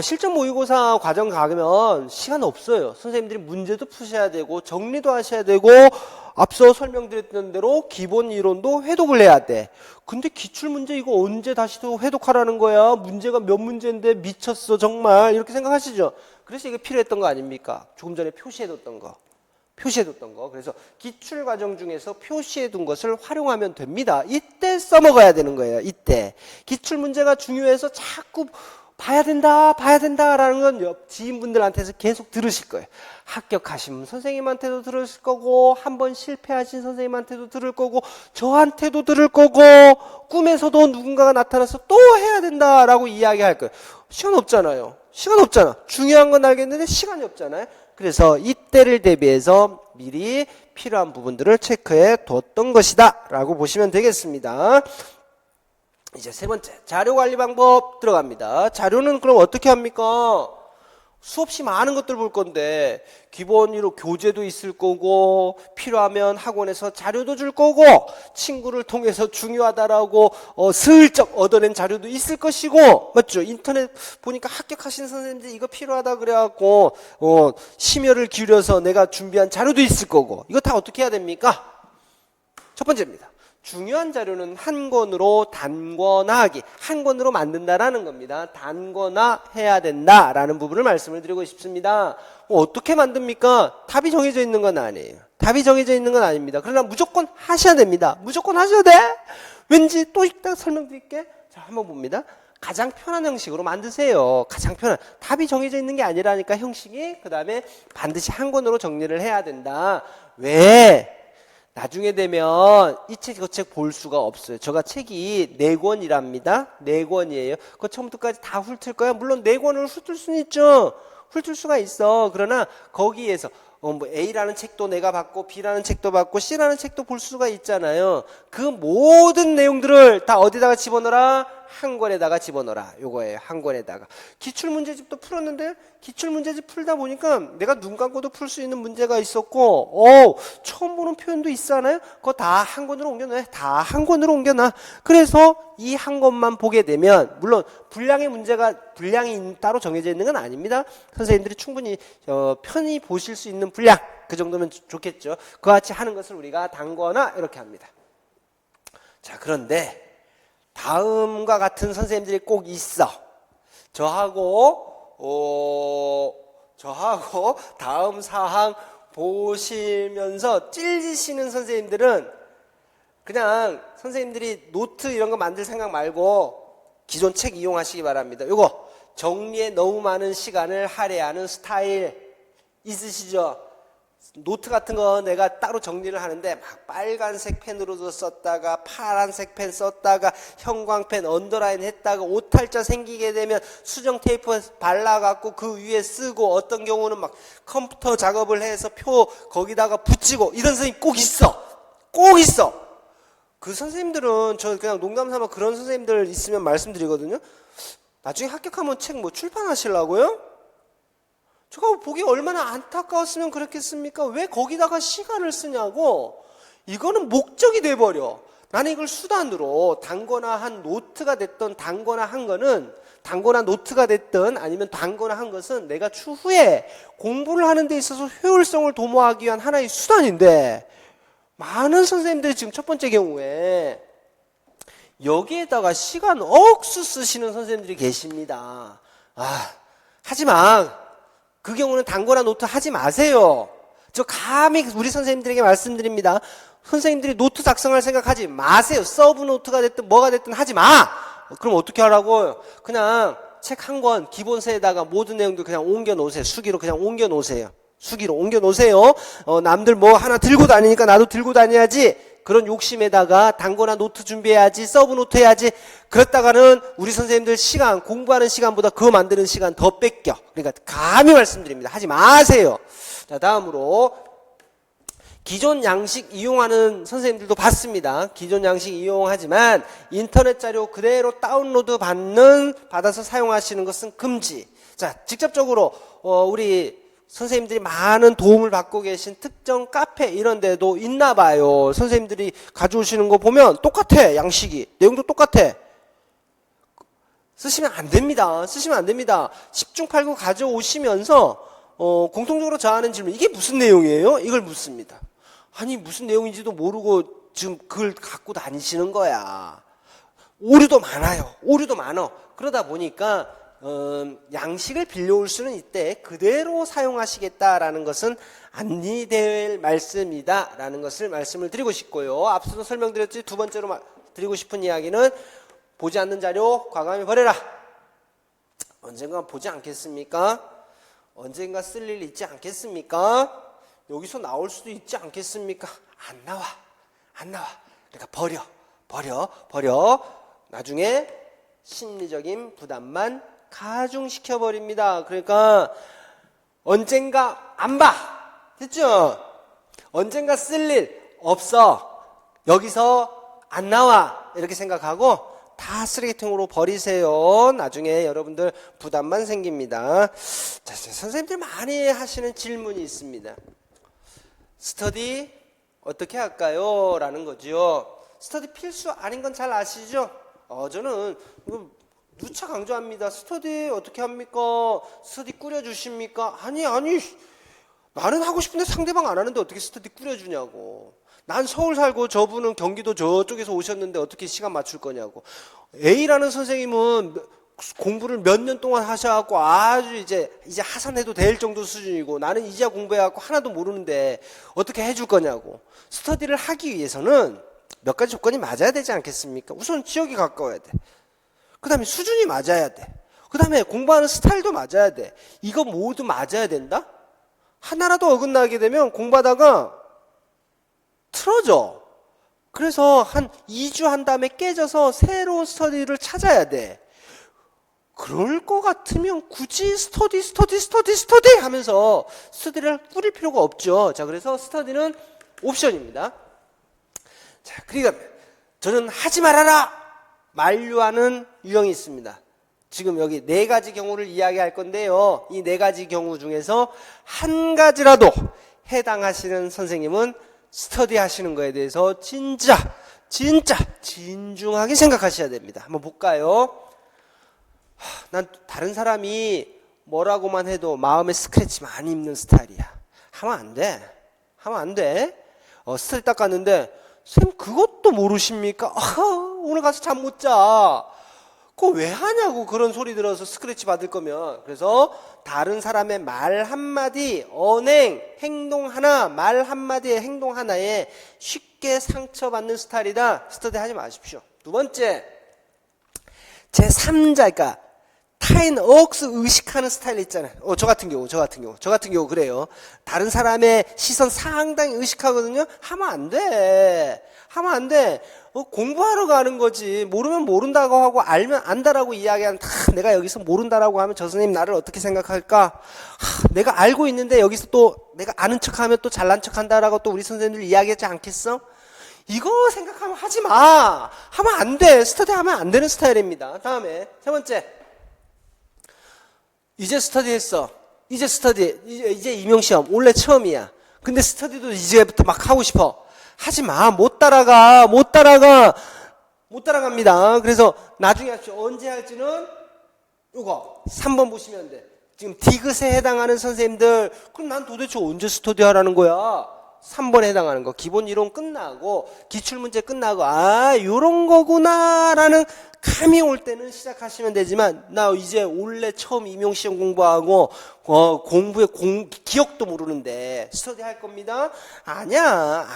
실전 모의고사 과정 가면 시간 없어요. 선생님들이 문제도 푸셔야 되고 정리도 하셔야 되고 앞서 설명드렸던 대로 기본 이론도 회독을 해야 돼. 근데 기출문제 이거 언제 다시 또 회독하라는 거야? 문제가 몇 문제인데 미쳤어 정말 이렇게 생각하시죠? 그래서 이게 필요했던 거 아닙니까? 조금 전에 표시해뒀던 거. 그래서 기출 과정 중에서 표시해둔 것을 활용하면 됩니다. 이때 써먹어야 되는 거예요. 이때 기출 문제가 중요해서 자꾸 봐야 된다라는 건 옆 지인분들한테서 계속 들으실 거예요. 합격하신 선생님한테도 들으실 거고 한번 실패하신 선생님한테도 들을 거고 저한테도 들을 거고 꿈에서도 누군가가 나타나서 또 해야 된다라고 이야기할 거예요. 시간 없잖아. 중요한 건 알겠는데 시간이 없잖아요. 그래서 이때를 대비해서 미리 필요한 부분들을 체크해 뒀던 것이다 라고 보시면 되겠습니다. 이제 세 번째 자료관리 방법 들어갑니다. 자료는 그럼 어떻게 합니까? 수없이 많은 것들 볼 건데 기본으로 교재도 있을 거고 필요하면 학원에서 자료도 줄 거고 친구를 통해서 중요하다라고 슬쩍 얻어낸 자료도 있을 것이고 맞죠? 인터넷 보니까 합격하신 선생님들 이거 필요하다 그래갖고 심혈을 기울여서 내가 준비한 자료도 있을 거고 이거 다 어떻게 해야 됩니까? 첫 번째입니다. 중요한 자료는 한 권으로 단권화하기, 한 권으로 만든다라는 겁니다. 단권화해야 된다라는 부분을 말씀을 드리고 싶습니다. 어떻게 만듭니까? 답이 정해져 있는 건 아니에요. 답이 정해져 있는 건 아닙니다. 그러나 무조건 하셔야 됩니다. 무조건 하셔야 돼. 왠지 또 이따 설명드릴게. 자, 한번 봅니다. 가장 편한 형식으로 만드세요. 가장 편한. 답이 정해져 있는 게 아니라니까 형식이. 그 다음에 반드시 한 권으로 정리를 해야 된다. 왜? 나중에 되면 이 책 저 책 볼 수가 없어요. 제가 책이 4권이랍니다. 4권이에요. 그거 처음부터까지 다 훑을 거야? 물론 4권을 훑을 수는 있죠. 훑을 수가 있어. 그러나 거기에서 뭐 A라는 책도 내가 봤고 B라는 책도 봤고 C라는 책도 볼 수가 있잖아요. 그 모든 내용들을 다 어디다가 집어넣어라? 한 권에다가 집어넣어라. 요거예요. 한 권에다가. 기출문제집도 풀었는데 기출문제집 풀다 보니까 내가 눈 감고도 풀 수 있는 문제가 있었고 처음 보는 표현도 있잖아요. 그거 다 한 권으로 옮겨놔. 다 한 권으로 옮겨놔. 그래서 이 한 권만 보게 되면 물론 분량이 따로 정해져 있는 건 아닙니다. 선생님들이 충분히 편히 보실 수 있는 분량 그 정도면 좋겠죠. 그와 같이 하는 것을 우리가 단권화 이렇게 합니다. 자, 그런데 다음과 같은 선생님들이 꼭 있어. 저하고 다음 사항 보시면서 찔리시는 선생님들은 그냥 선생님들이 노트 이런 거 만들 생각 말고 기존 책 이용하시기 바랍니다. 요거 정리에 너무 많은 시간을 할애하는 스타일 있으시죠? 노트 같은 거 내가 따로 정리를 하는데 막 빨간색 펜으로도 썼다가 파란색 펜 썼다가 형광펜 언더라인 했다가 오탈자 생기게 되면 수정 테이프 발라갖고 그 위에 쓰고 어떤 경우는 막 컴퓨터 작업을 해서 표 거기다가 붙이고 이런 선생님 꼭 있어. 꼭 있어. 그 선생님들은 저 그냥 농담 삼아 그런 선생님들 있으면 말씀드리거든요. 나중에 합격하면 책 뭐 출판하시려고요? 제가 보기 얼마나 안타까웠으면 그렇겠습니까? 왜 거기다가 시간을 쓰냐고. 이거는 목적이 돼버려. 나는 이걸 수단으로 단권화한 노트가 됐던 단권화한 거는 단권화 노트가 됐든 아니면 단권화한 것은 내가 추후에 공부를 하는 데 있어서 효율성을 도모하기 위한 하나의 수단인데 많은 선생님들이 지금 첫 번째 경우에 여기에다가 시간 억수 쓰시는 선생님들이 계십니다. 하지만 그 경우는 단권화 노트 하지 마세요. 저 감히 우리 선생님들에게 말씀드립니다. 선생님들이 노트 작성할 생각하지 마세요. 서브 노트가 됐든 뭐가 됐든 하지 마. 그럼 어떻게 하라고요? 그냥 책 한 권 기본서에다가 모든 내용들 그냥 옮겨 놓으세요. 수기로 그냥 옮겨 놓으세요. 수기로 옮겨 놓으세요. 남들 뭐 하나 들고 다니니까 나도 들고 다녀야지. 그런 욕심에다가 단권화 노트 준비해야지, 서브 노트 해야지. 그랬다가는 우리 선생님들 시간, 공부하는 시간보다 그거 만드는 시간 더 뺏겨. 그러니까 감히 말씀드립니다. 하지 마세요. 자, 다음으로 기존 양식 이용하는 선생님들도 봤습니다. 기존 양식 이용하지만 인터넷 자료 그대로 다운로드 받아서 사용하시는 것은 금지. 자, 직접적으로 우리 선생님들이 많은 도움을 받고 계신 특정 카페 이런 데도 있나 봐요. 선생님들이 가져오시는 거 보면 똑같아. 양식이. 내용도 똑같아. 쓰시면 안 됩니다. 쓰시면 안 됩니다. 10중 8구 가져오시면서 공통적으로 저하는 질문. 이게 무슨 내용이에요? 이걸 묻습니다. 아니 무슨 내용인지도 모르고 지금 그걸 갖고 다니시는 거야. 오류도 많아요. 오류도 많아. 그러다 보니까 양식을 빌려올 수는 있대 그대로 사용하시겠다라는 것은 아니될 말씀이다 라는 것을 말씀을 드리고 싶고요. 앞서도 설명드렸지 두 번째로 드리고 싶은 이야기는 보지 않는 자료 과감히 버려라. 언젠가 보지 않겠습니까? 언젠가 쓸 일 있지 않겠습니까? 여기서 나올 수도 있지 않겠습니까? 안 나와. 그러니까 버려. 나중에 심리적인 부담만 가중시켜버립니다. 그러니까 언젠가 안 봐. 됐죠? 언젠가 쓸 일 없어. 여기서 안 나와. 이렇게 생각하고 다 쓰레기통으로 버리세요. 나중에 여러분들 부담만 생깁니다. 자, 선생님들 많이 하시는 질문이 있습니다. 스터디 어떻게 할까요? 라는 거죠. 스터디 필수 아닌 건 잘 아시죠? 저는 누차 강조합니다. 스터디 어떻게 합니까? 스터디 꾸려주십니까? 아니 나는 하고 싶은데 상대방 안 하는데 어떻게 스터디 꾸려주냐고. 난 서울 살고 저분은 경기도 저쪽에서 오셨는데 어떻게 시간 맞출 거냐고. A라는 선생님은 공부를 몇 년 동안 하셔갖고 아주 이제 하산해도 될 정도 수준이고 나는 이제 공부해갖고 하나도 모르는데 어떻게 해줄 거냐고. 스터디를 하기 위해서는 몇 가지 조건이 맞아야 되지 않겠습니까? 우선 지역이 가까워야 돼. 그 다음에 수준이 맞아야 돼. 그 다음에 공부하는 스타일도 맞아야 돼. 이거 모두 맞아야 된다? 하나라도 어긋나게 되면 공부하다가 틀어져. 그래서 한 2주 한 다음에 깨져서 새로운 스터디를 찾아야 돼. 그럴 것 같으면 굳이 스터디 하면서 스터디를 꾸릴 필요가 없죠. 자, 그래서 스터디는 옵션입니다. 자, 그러니까 저는 하지 말아라! 만류하는 유형이 있습니다. 지금 여기 4가지 경우를 이야기할 건데요. 이 4가지 경우 중에서 한 가지라도 해당하시는 선생님은 스터디 하시는 거에 대해서 진짜 진중하게 생각하셔야 됩니다. 한번 볼까요? 난 다른 사람이 뭐라고만 해도 마음에 스크래치 많이 입는 스타일이야. 하면 안 돼. 하면 안 돼. 스터디 딱 갔는데 쌤 그것도 모르십니까? 오늘 가서 잠 못 자. 그거 왜 하냐고. 그런 소리 들어서 스크래치 받을 거면. 그래서 다른 사람의 말 한마디, 언행, 행동 하나, 말 한마디에 행동 하나에 쉽게 상처받는 스타일이다. 스터디 하지 마십시오. 두 번째, 제3자, 그러니까 타인 억수 의식하는 스타일 있잖아요. 저 같은 경우 그래요. 다른 사람의 시선 상당히 의식하거든요. 하면 안 돼. 공부하러 가는 거지. 모르면 모른다고 하고 알면 안다라고 이야기하면 내가 여기서 모른다라고 하면 저 선생님 나를 어떻게 생각할까? 내가 알고 있는데 여기서 또 내가 아는 척하면 또 잘난 척한다라고 또 우리 선생님들 이야기하지 않겠어? 이거 생각하면 하지 마. 하면 안 돼. 스터디 하면 안 되는 스타일입니다. 다음에 세 번째. 이제 스터디 했어. 이제 임용시험. 원래 처음이야. 근데 스터디도 이제부터 막 하고 싶어. 하지 마. 못 따라갑니다. 그래서 나중에 합시다. 언제 할지는 요거 3번 보시면 돼. 지금 디귿에 해당하는 선생님들, 그럼 난 도대체 언제 스터디 하라는 거야? 3번에 해당하는 거. 기본 이론 끝나고 기출문제 끝나고 요런 거구나라는 감이 올 때는 시작하시면 되지만 나 이제 원래 처음 임용시험 공부하고 공부의 기억도 모르는데 스터디 할 겁니다. 아니야.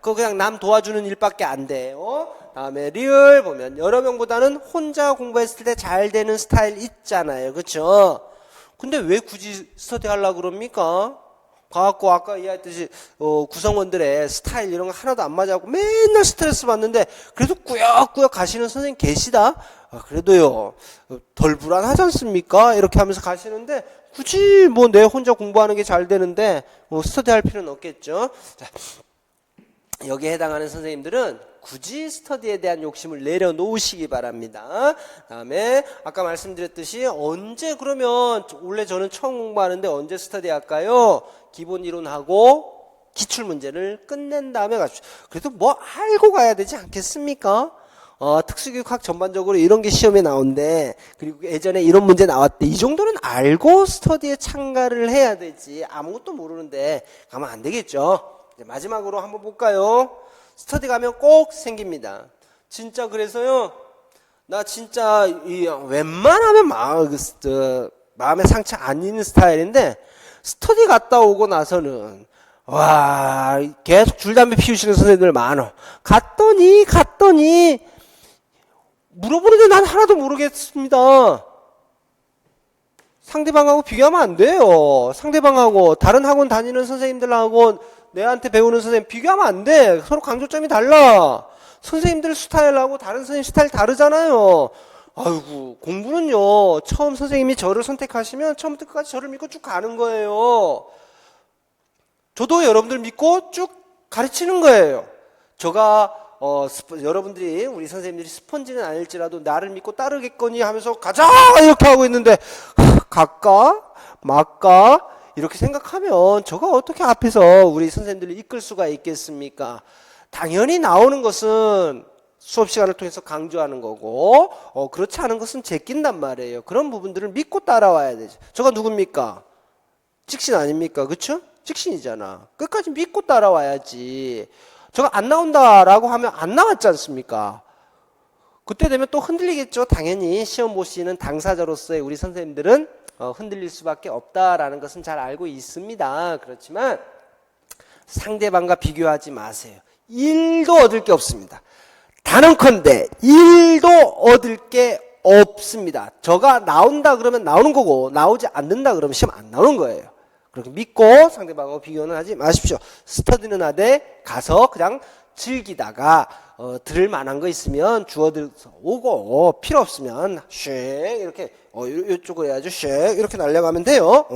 그거 그냥 남 도와주는 일밖에 안 돼요. 다음에 리을 보면 여러 명보다는 혼자 공부했을 때 잘 되는 스타일 있잖아요. 그렇죠? 근데 왜 굳이 스터디 하려고 그럽니까? 가갖고 아까 이야기했듯이 구성원들의 스타일 이런 거 하나도 안 맞아갖고 맨날 스트레스 받는데 그래도 꾸역꾸역 가시는 선생님 계시다? 그래도요 덜 불안하지 않습니까? 이렇게 하면서 가시는데 굳이 뭐 내 혼자 공부하는 게 잘 되는데 스터디 할 필요는 없겠죠. 자, 여기에 해당하는 선생님들은 굳이 스터디에 대한 욕심을 내려놓으시기 바랍니다. 다음에 아까 말씀드렸듯이 언제 그러면 원래 저는 처음 공부하는데 언제 스터디 할까요? 기본 이론하고 기출문제를 끝낸 다음에 가십시오. 그래도 뭐 알고 가야 되지 않겠습니까? 특수교육학 전반적으로 이런 게 시험에 나온대. 그리고 예전에 이런 문제 나왔대. 이 정도는 알고 스터디에 참가를 해야 되지. 아무것도 모르는데 가면 안 되겠죠. 이제 마지막으로 한번 볼까요? 스터디 가면 꼭 생깁니다. 진짜 그래서요. 나 진짜 웬만하면 마음에 상처 안 있는 스타일인데 스터디 갔다 오고 나서는 와 계속 줄담배 피우시는 선생님들 많아. 갔더니 물어보는데 난 하나도 모르겠습니다. 상대방하고 비교하면 안 돼요. 상대방하고 다른 학원 다니는 선생님들하고 내한테 배우는 선생님 비교하면 안 돼. 서로 강조점이 달라. 선생님들 스타일하고 다른 선생님 스타일 다르잖아요. 아이고 공부는요 처음 선생님이 저를 선택하시면 처음부터 끝까지 저를 믿고 쭉 가는 거예요. 저도 여러분들 믿고 쭉 가르치는 거예요. 제가 여러분들이 우리 선생님들이 스펀지는 아닐지라도 나를 믿고 따르겠거니 하면서 가자 이렇게 하고 있는데 갈까 말까 이렇게 생각하면 제가 어떻게 앞에서 우리 선생님들을 이끌 수가 있겠습니까? 당연히 나오는 것은 수업 시간을 통해서 강조하는 거고 그렇지 않은 것은 제낀단 말이에요. 그런 부분들을 믿고 따라와야 되죠. 저가 누굽니까? 찍신 아닙니까? 그렇죠? 직신이잖아. 끝까지 믿고 따라와야지. 저거 안 나온다라고 하면 안 나왔지 않습니까? 그때 되면 또 흔들리겠죠. 당연히 시험 보시는 당사자로서의 우리 선생님들은 흔들릴 수밖에 없다라는 것은 잘 알고 있습니다. 그렇지만 상대방과 비교하지 마세요. 1도 얻을 게 없습니다. 단언컨대 1도 얻을 게 없습니다. 저가 나온다 그러면 나오는 거고 나오지 않는다 그러면 시험 안 나오는 거예요. 그렇게 믿고 상대방하고 비교는 하지 마십시오. 스터디는 하되 가서 그냥 즐기다가 들을 만한 거 있으면 주워들어서 오고 필요 없으면 쉐 이렇게 이쪽으로 해야죠. 쉐 이렇게 날려가면 돼요.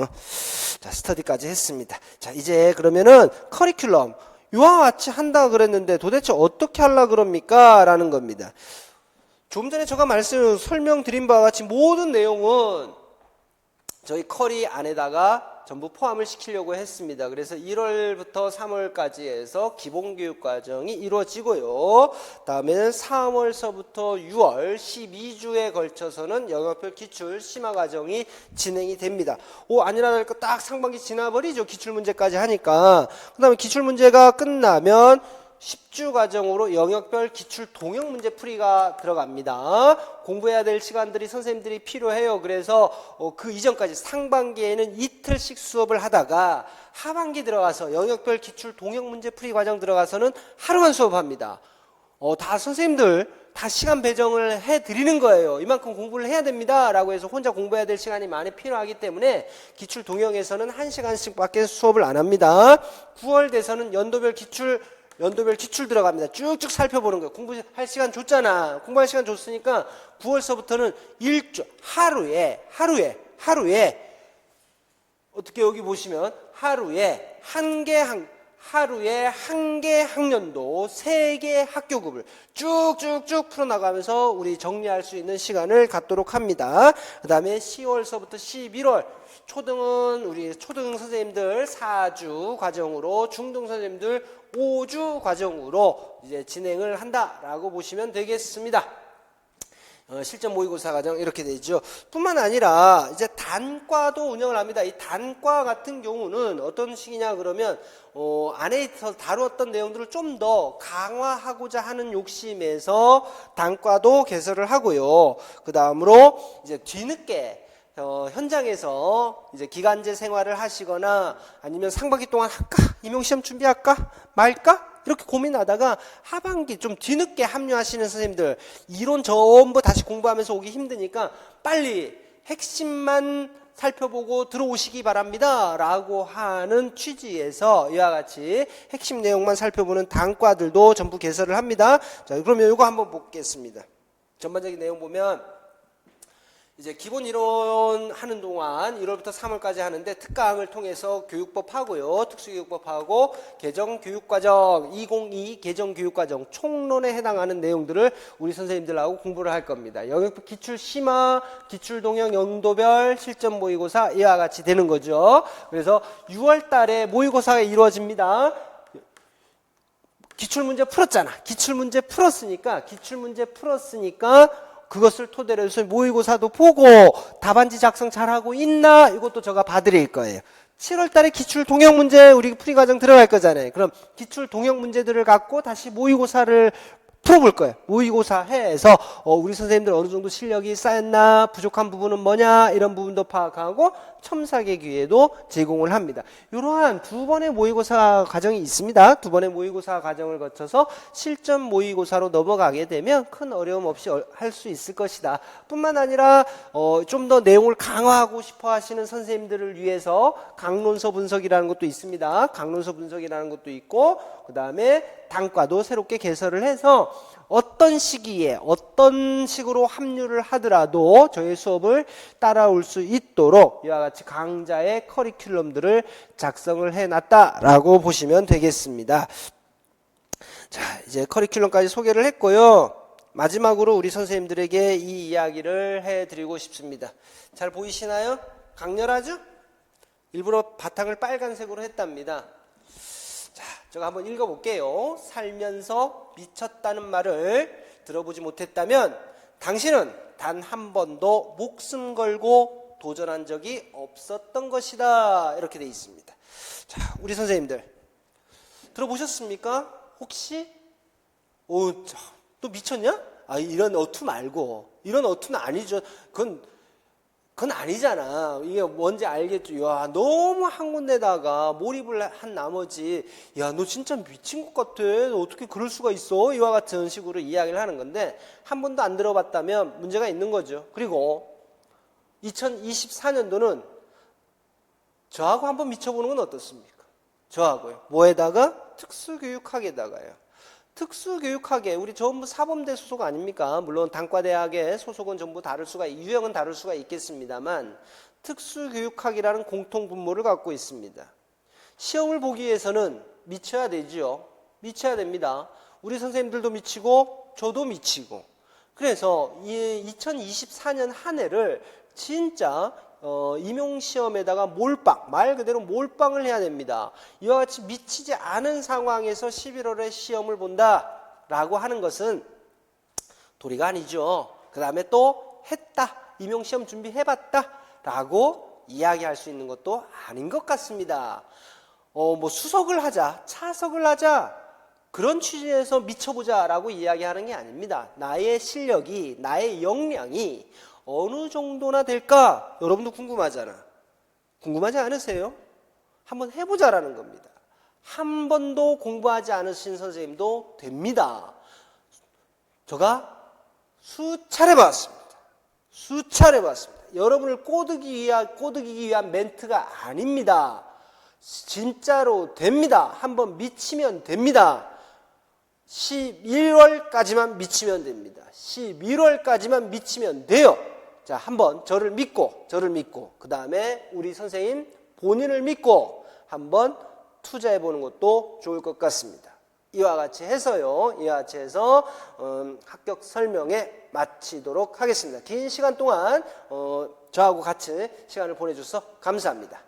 자, 스터디까지 했습니다. 자, 이제 그러면은 커리큘럼 이와 같이 한다 그랬는데 도대체 어떻게 하려 그럽니까? 라는 겁니다. 좀 전에 제가 설명드린 바와 같이 모든 내용은 저희 커리 안에다가 전부 포함을 시키려고 했습니다. 그래서 1월부터 3월까지 해서 기본교육과정이 이루어지고요. 다음에는 3월서부터 6월 12주에 걸쳐서는 영역별 기출 심화과정이 진행이 됩니다. 아니라니까 딱 상반기 지나버리죠. 기출문제까지 하니까. 그 다음에 기출문제가 끝나면 10주 과정으로 영역별 기출 동형 문제 풀이가 들어갑니다. 공부해야 될 시간들이 선생님들이 필요해요. 그래서 그 이전까지 상반기에는 이틀씩 수업을 하다가 하반기 들어가서 영역별 기출 동형 문제 풀이 과정 들어가서는 하루만 수업합니다. 다 선생님들 다 시간 배정을 해드리는 거예요. 이만큼 공부를 해야 됩니다 라고 해서 혼자 공부해야 될 시간이 많이 필요하기 때문에 기출 동형에서는 1시간씩 밖에 수업을 안 합니다. 9월 돼서는 연도별 기출 들어갑니다. 쭉쭉 살펴보는 거예요. 공부할 시간 줬잖아. 공부할 시간 줬으니까 9월서부터는 하루에 어떻게 여기 보시면 하루에 한 개 학년도 3개 학교급을 쭉쭉쭉 풀어나가면서 우리 정리할 수 있는 시간을 갖도록 합니다. 그 다음에 10월서부터 11월 초등은 우리 초등 선생님들 4주 과정으로 중등 선생님들 5주 과정으로 이제 진행을 한다라고 보시면 되겠습니다. 실전 모의고사 과정 이렇게 되죠. 뿐만 아니라 이제 단과도 운영을 합니다. 이 단과 같은 경우는 어떤 식이냐 그러면 안에서 다루었던 내용들을 좀 더 강화하고자 하는 욕심에서 단과도 개설을 하고요. 그 다음으로 이제 뒤늦게 현장에서 이제 기간제 생활을 하시거나 아니면 상반기 동안 할까? 임용시험 준비할까? 말까? 이렇게 고민하다가 하반기 좀 뒤늦게 합류하시는 선생님들 이론 전부 다시 공부하면서 오기 힘드니까 빨리 핵심만 살펴보고 들어오시기 바랍니다 라고 하는 취지에서 이와 같이 핵심 내용만 살펴보는 단과들도 전부 개설을 합니다. 자, 그러면 이거 한번 보겠습니다. 전반적인 내용 보면 이제 기본 이론 하는 동안 1월부터 3월까지 하는데 특강을 통해서 교육법 하고요. 특수교육법 하고 개정교육과정 2022 개정교육과정 총론에 해당하는 내용들을 우리 선생님들하고 공부를 할 겁니다. 영역별 기출 심화, 기출 동형 연도별 실전 모의고사 이와 같이 되는 거죠. 그래서 6월 달에 모의고사가 이루어집니다. 기출문제 풀었잖아. 기출문제 풀었으니까 그것을 토대로 해서 모의고사도 보고 답안지 작성 잘하고 있나 이것도 제가 봐드릴 거예요. 7월 달에 기출 동형 문제 우리 풀이 과정 들어갈 거잖아요. 그럼 기출 동형 문제들을 갖고 다시 모의고사를 풀어볼 거예요. 모의고사 해서 우리 선생님들 어느 정도 실력이 쌓였나 부족한 부분은 뭐냐 이런 부분도 파악하고 첨삭의 기회도 제공을 합니다. 이러한 두 번의 모의고사 과정이 있습니다. 두 번의 모의고사 과정을 거쳐서 실전 모의고사로 넘어가게 되면 큰 어려움 없이 할 수 있을 것이다. 뿐만 아니라 좀 더 내용을 강화하고 싶어 하시는 선생님들을 위해서 강론서 분석이라는 것도 있습니다. 강론서 분석이라는 것도 있고 그 다음에 단과도 새롭게 개설을 해서 어떤 시기에 어떤 식으로 합류를 하더라도 저희 수업을 따라올 수 있도록 이와 같이 강좌의 커리큘럼들을 작성을 해놨다라고 보시면 되겠습니다. 자, 이제 커리큘럼까지 소개를 했고요. 마지막으로 우리 선생님들에게 이 이야기를 해드리고 싶습니다. 잘 보이시나요? 강렬하죠? 일부러 바탕을 빨간색으로 했답니다. 자, 제가 한번 읽어볼게요. 살면서 미쳤다는 말을 들어보지 못했다면 당신은 단 한 번도 목숨 걸고 도전한 적이 없었던 것이다. 이렇게 돼 있습니다. 자, 우리 선생님들 들어보셨습니까? 혹시 너 미쳤냐? 이런 어투 말고, 이런 어투는 아니죠. 그건 아니잖아. 이게 뭔지 알겠죠? 야, 너무 한 군데다가 몰입을 한 나머지, 야, 너 진짜 미친 것 같아. 너 어떻게 그럴 수가 있어? 이와 같은 식으로 이야기를 하는 건데, 한 번도 안 들어봤다면 문제가 있는 거죠. 그리고 2024년도는 저하고 한번 미쳐보는 건 어떻습니까? 저하고요. 뭐에다가? 특수교육학에다가요. 특수교육학에 우리 전부 사범대 소속 아닙니까? 물론 단과대학의 소속은 전부 유형은 다를 수가 있겠습니다만 특수교육학이라는 공통분모를 갖고 있습니다. 시험을 보기 위해서는 미쳐야 되죠. 미쳐야 됩니다. 우리 선생님들도 미치고 저도 미치고. 그래서 이 2024년 한 해를 진짜 임용시험에다가 몰빵, 말 그대로 몰빵을 해야 됩니다. 이와 같이 미치지 않은 상황에서 11월에 시험을 본다라고 하는 것은 도리가 아니죠. 그 다음에 또 했다, 임용시험 준비해봤다 라고 이야기할 수 있는 것도 아닌 것 같습니다. 뭐 수석을 하자, 차석을 하자, 그런 취지에서 미쳐보자 라고 이야기하는 게 아닙니다. 나의 실력이, 나의 역량이 어느 정도나 될까? 여러분도 궁금하잖아. 궁금하지 않으세요? 한번 해보자라는 겁니다. 한 번도 공부하지 않으신 선생님도 됩니다. 제가 수차례 봤습니다. 수차례 봤습니다. 여러분을 꼬드기기 위한 멘트가 아닙니다. 진짜로 됩니다. 한번 미치면 됩니다. 11월까지만 미치면 됩니다. 11월까지만 미치면 돼요. 자, 한번 저를 믿고 그 다음에 우리 선생님 본인을 믿고 한번 투자해보는 것도 좋을 것 같습니다. 이와 같이 해서요. 이와 같이 해서 합격 설명회 마치도록 하겠습니다. 긴 시간 동안 저하고 같이 시간을 보내줘서 감사합니다.